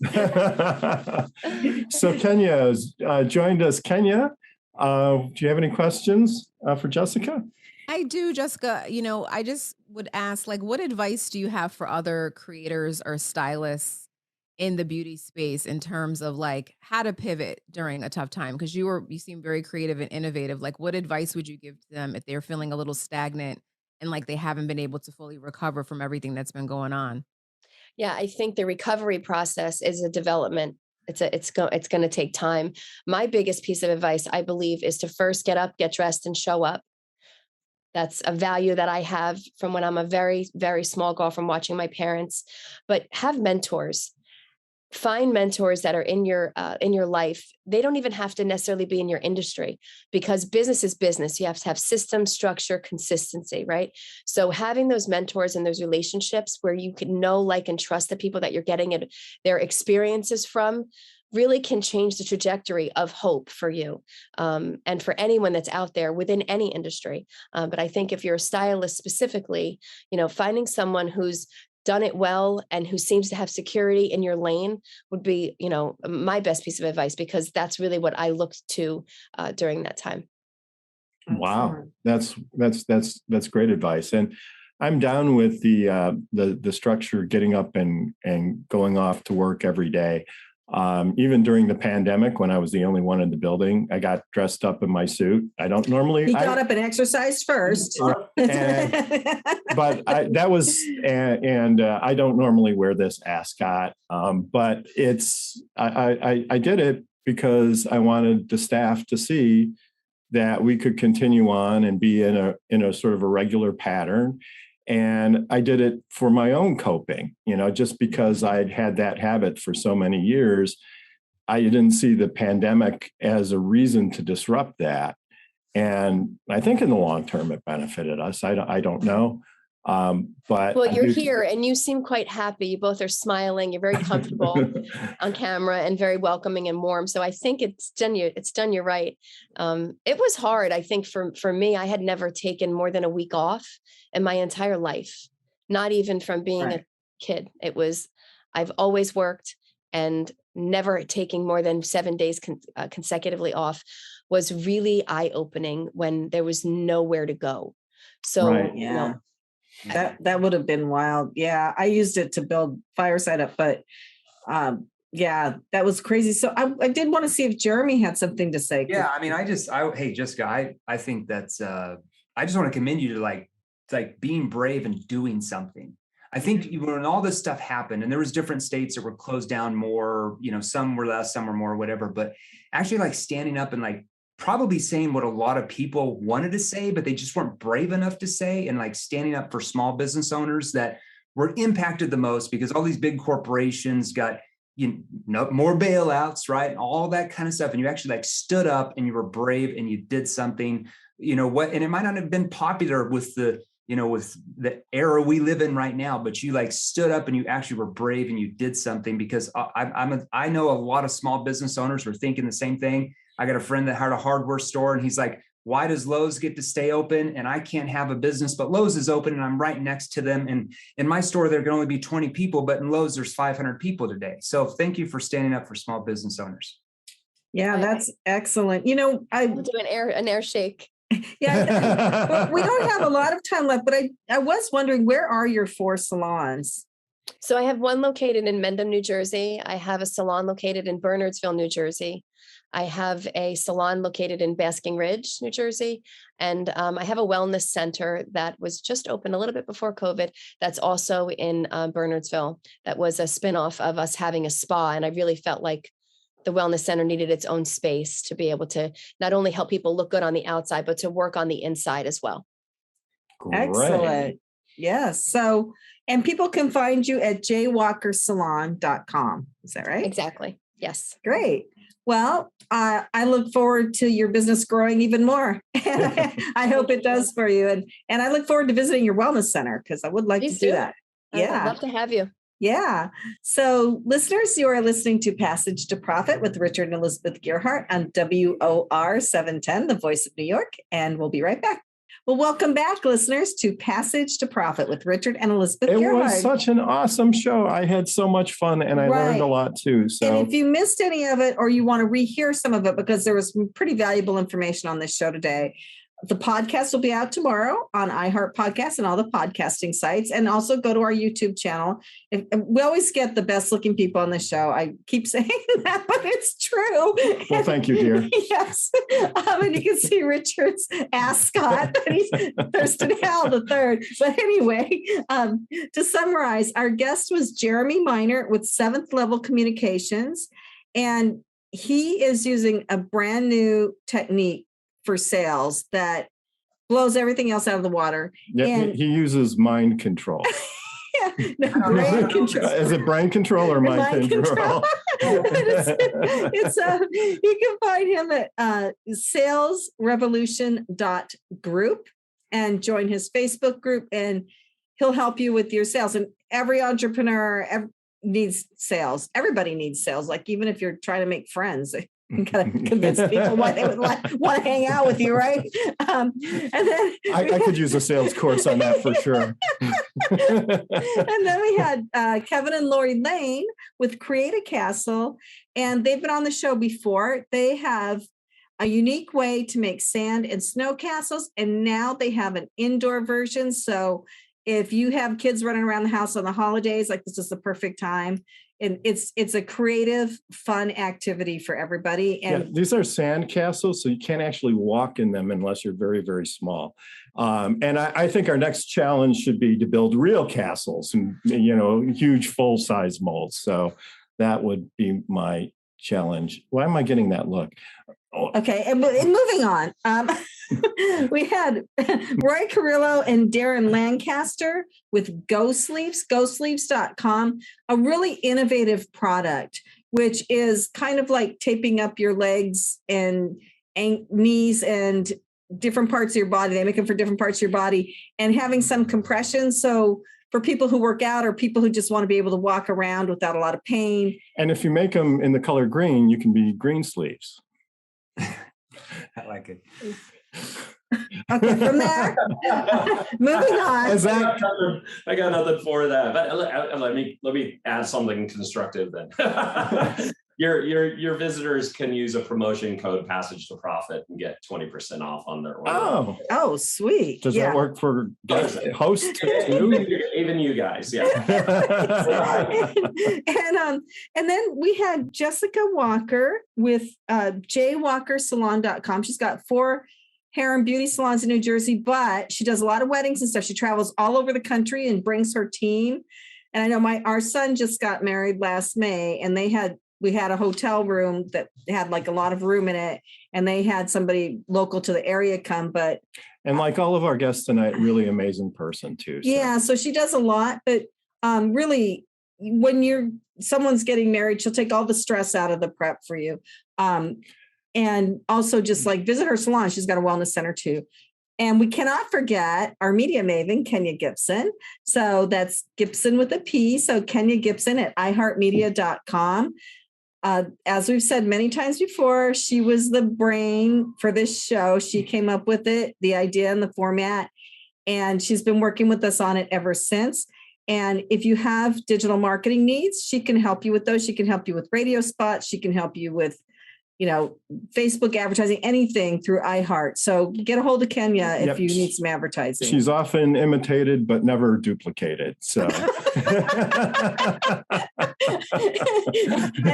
So Kenya has joined us. Kenya, do you have any questions for Jessica? I do, Jessica. I just would ask, what advice do you have for other creators or stylists in the beauty space in terms of how to pivot during a tough time? Because you seem very creative and innovative. What advice would you give to them if they're feeling a little stagnant and they haven't been able to fully recover from everything that's been going on? Yeah, I think the recovery process is a development. It's going to take time. My biggest piece of advice, I believe, is to first get up, get dressed, and show up. That's a value that I have from when I'm a very, very small girl from watching my parents. But have mentors. Find mentors that are in your life. They don't even have to necessarily be in your industry, because business is business. You have to have system, structure, consistency, right? So having those mentors and those relationships where you can know, like, and trust the people that you're getting their experiences from really can change the trajectory of hope for you, and for anyone that's out there within any industry. But I think if you're a stylist specifically, finding someone who's done it well and who seems to have security in your lane would be, my best piece of advice, because that's really what I looked to during that time. Wow. That's great advice. And I'm down with the structure, getting up and going off to work every day. Even during the pandemic, when I was the only one in the building, I got dressed up in my suit. I don't normally. He got up and exercised first. But I don't normally wear this ascot. But I did it because I wanted the staff to see that we could continue on and be in a sort of a regular pattern. And I did it for my own coping, just because I'd had that habit for so many years. I didn't see the pandemic as a reason to disrupt that. And I think in the long term, it benefited us. I don't know. But well, you're here and you seem quite happy. You both are smiling. You're very comfortable on camera and very welcoming and warm. So I think it's done you right. It was hard. I think for me, I had never taken more than a week off in my entire life, not even from being a kid. I've always worked, and never taking more than 7 days consecutively off was really eye-opening when there was nowhere to go. So, that would have been wild. Yeah. I used it to build Fireside up, but that was crazy. So I did want to see if Jeremy had something to say. Yeah. I mean, hey, Jessica, I think that's, I just want to commend you to like being brave and doing something. I think when all this stuff happened, and there was different states that were closed down more, some were less, some were more, whatever, but actually like standing up and like probably saying what a lot of people wanted to say, but they just weren't brave enough to say, and like standing up for small business owners that were impacted the most, because all these big corporations got, more bailouts, right? And all that kind of stuff. And you actually like stood up and you were brave and you did something, and it might not have been popular with the era we live in right now, but you like stood up and you actually were brave and you did something. Because I know a lot of small business owners were thinking the same thing. I got a friend that had a hardware store, and he's like, why does Lowe's get to stay open and I can't have a business, but Lowe's is open and I'm right next to them. And in my store, there can only be 20 people, but in Lowe's, there's 500 people today. So thank you for standing up for small business owners. Yeah, that's excellent. I'll do an air shake. Yeah, we don't have a lot of time left, but I was wondering, where are your 4 salons? So I have one located in Mendham, New Jersey. I have a salon located in Bernardsville, New Jersey. I have a salon located in Basking Ridge, New Jersey. And I have a wellness center that was just opened a little bit before COVID. That's also in Bernardsville. That was a spinoff of us having a spa. And I really felt like the wellness center needed its own space to be able to not only help people look good on the outside, but to work on the inside as well. Great. Excellent. Yes. So, and people can find you at jwalkersalon.com. Is that right? Exactly. Yes. Great. Well, I look forward to your business growing even more. I hope it does for you. And I look forward to visiting your wellness center, because I would like to do that. Yeah. I'd love to have you. Yeah. So listeners, you are listening to Passage to Profit with Richard and Elizabeth Gearhart on WOR 710, the voice of New York. And we'll be right back. Well, welcome back, listeners, to Passage to Profit with Richard and Elizabeth Gearhart. It was such an awesome show. I had so much fun, and I learned a lot too. So, and if you missed any of it, or you want to rehear some of it, because there was some pretty valuable information on this show today, the podcast will be out tomorrow on iHeart Podcasts and all the podcasting sites. And also go to our YouTube channel. We always get the best looking people on the show. I keep saying that, but it's true. Well, thank you, dear. Yes. And you can see Richard's ascot. He's Thurston Howell III. But anyway, to summarize, our guest was Jeremy Miner with 7th Level Communications. And he is using a brand new technique for sales that blows everything else out of the water. Yeah, And he uses mind control. no, brain control. Is it brain control or mind control? it's you can find him at salesrevolution.group and join his Facebook group, and he'll help you with your sales. And every entrepreneur needs sales. Everybody needs sales. Like, even if you're trying to make friends, you gotta convince people why they would want to hang out with you, right? And then I could use a sales course on that for sure. And then we had Kevin and Laurie Lane with Create a Castle, and they've been on the show before. They have a unique way to make sand and snow castles, and now they have an indoor version. So if you have kids running around the house on the holidays, like, this is the perfect time. And it's a creative, fun activity for everybody. And these are sand castles, so you can't actually walk in them unless you're very, very small. And I think our next challenge should be to build real castles and, huge full-size molds. So that would be my challenge. Why am I getting that look? Okay, and moving on. We had Roy Carrillo and Darren Lancaster with Go Sleeves, GoSleeves.com, a really innovative product, which is kind of like taping up your legs and knees and different parts of your body. They make them for different parts of your body, and having some compression. So for people who work out or people who just want to be able to walk around without a lot of pain. And if you make them in the color green, you can be green sleeves. I like it. Okay, from there, moving on. I got nothing for that, but let me add something constructive then. Your visitors can use a promotion code Passage to Profit and get 20% off on their order. Oh, sweet. Does that work for hosts too? Even you guys, yeah. And then we had Jessica Walker with jwalkersalon.com. She's got 4 hair and beauty salons in New Jersey, but she does a lot of weddings and stuff. She travels all over the country and brings her team. And I know our son just got married last May, and we had a hotel room that had like a lot of room in it, and they had somebody local to the area come, and like all of our guests tonight, really amazing person too. So. Yeah. So she does a lot, but really, when someone's getting married, she'll take all the stress out of the prep for you. And also just like visit her salon. She's got a wellness center too. And we cannot forget our media maven, Kenya Gipson. So that's Gipson with a P. So Kenya Gipson at iHeartMedia.com. As we've said many times before, she was the brain for this show. She came up with it, the idea and the format, and she's been working with us on it ever since. And if you have digital marketing needs, she can help you with those. She can help you with radio spots. She can help you with, Facebook advertising, anything through iHeart. So get a hold of Kenya if you need some advertising. She's often imitated, but never duplicated. So. And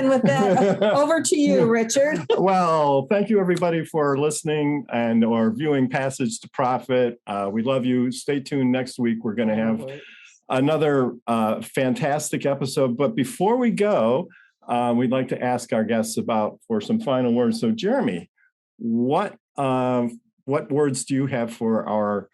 with that, over to you, Richard. Well, thank you everybody for listening or viewing Passage to Profit. We love you. Stay tuned next week. We're going to have another fantastic episode. But before we go, we'd like to ask our guests for some final words. So, Jeremy, what words do you have for our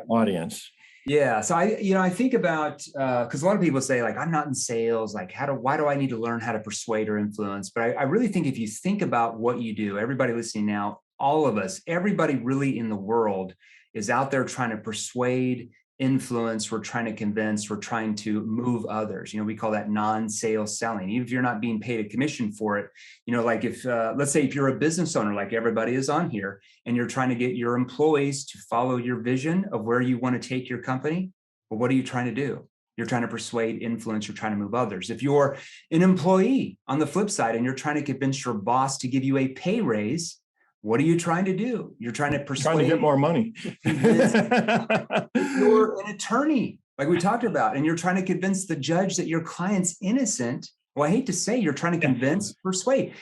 audience? Yeah, so I think about because a lot of people say, like, I'm not in sales. Like, why do I need to learn how to persuade or influence? But I really think if you think about what you do, everybody listening now, all of us, everybody really in the world is out there trying to persuade, influence, we're trying to convince, we're trying to move others. We call that non-sales selling. Even if you're not being paid a commission for it, like if, let's say if you're a business owner, like everybody is on here, and you're trying to get your employees to follow your vision of where you want to take your company, well, what are you trying to do? You're trying to persuade, influence, you're trying to move others. If you're an employee on the flip side, and you're trying to convince your boss to give you a pay raise, what are you trying to do? You're trying to persuade. Trying to get more money. You're an attorney, like we talked about, and you're trying to convince the judge that your client's innocent. Well, I hate to say, you're trying to convince, persuade.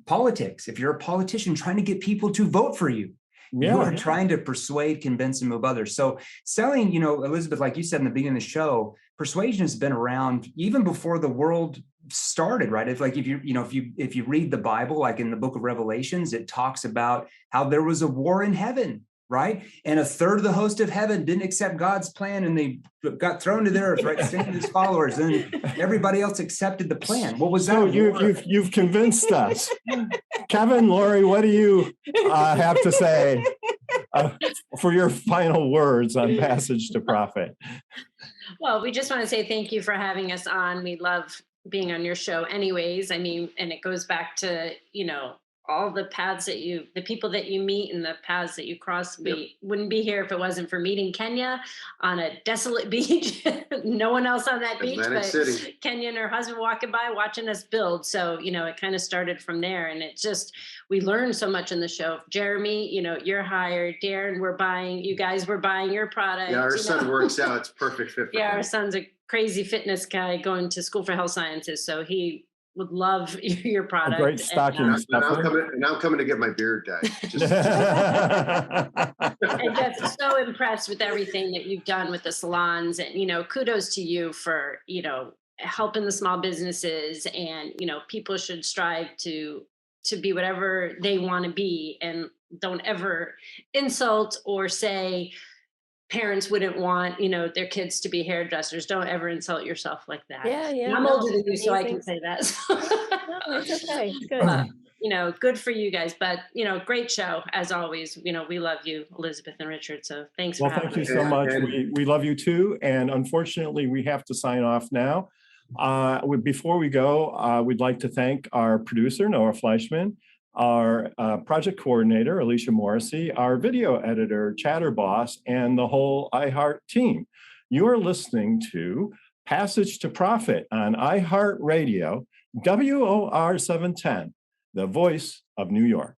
Politics. If you're a politician trying to get people to vote for you, you are trying to persuade, convince, and move others. So selling, Elizabeth, like you said in the beginning of the show, persuasion has been around even before the world started, right? If you read the Bible, like in the book of Revelations, it talks about how there was a war in heaven right? And a third of the host of heaven didn't accept God's plan, and they got thrown to the earth, right? Satan and his followers, and everybody else accepted the plan. What was So that? you've convinced us. Kevin, Laurie, what do you have to say for your final words on Passage to Profit? Well, we just want to say thank you for having us on. We love being on your show anyways. I mean, and it goes back to, all the paths the people that you meet and the paths that you cross. We wouldn't be here if it wasn't for meeting Kenya on a desolate beach. No one else on that beach, Atlantic City. Kenya and her husband walking by watching us build. So, it kind of started from there, and we learned so much in the show. Jeremy, you're hired. Darren, you guys were buying your product. Yeah, our son works out. It's perfect fit for him. Our son's a crazy fitness guy going to school for health sciences. So he would love your product. A great stocking stuffer. And I'm coming to get my beard dyed. And just so impressed with everything that you've done with the salons, and kudos to you for helping the small businesses, and people should strive to be whatever they want to be, and don't ever insult or say parents wouldn't want, their kids to be hairdressers. Don't ever insult yourself like that. Yeah. I'm older than you, so I can say that. No, it's okay. Good. Good for you guys. But, great show as always. We love you, Elizabeth and Richard. So thanks for having us. Thank you so much. We love you too. And unfortunately, we have to sign off now. Before we go, we'd like to thank our producer, Noah Fleischman, our project coordinator, Alicia Morrissey, our video editor, Chatterboss, and the whole iHeart team. You are listening to Passage to Profit on iHeart Radio, WOR 710, the voice of New York.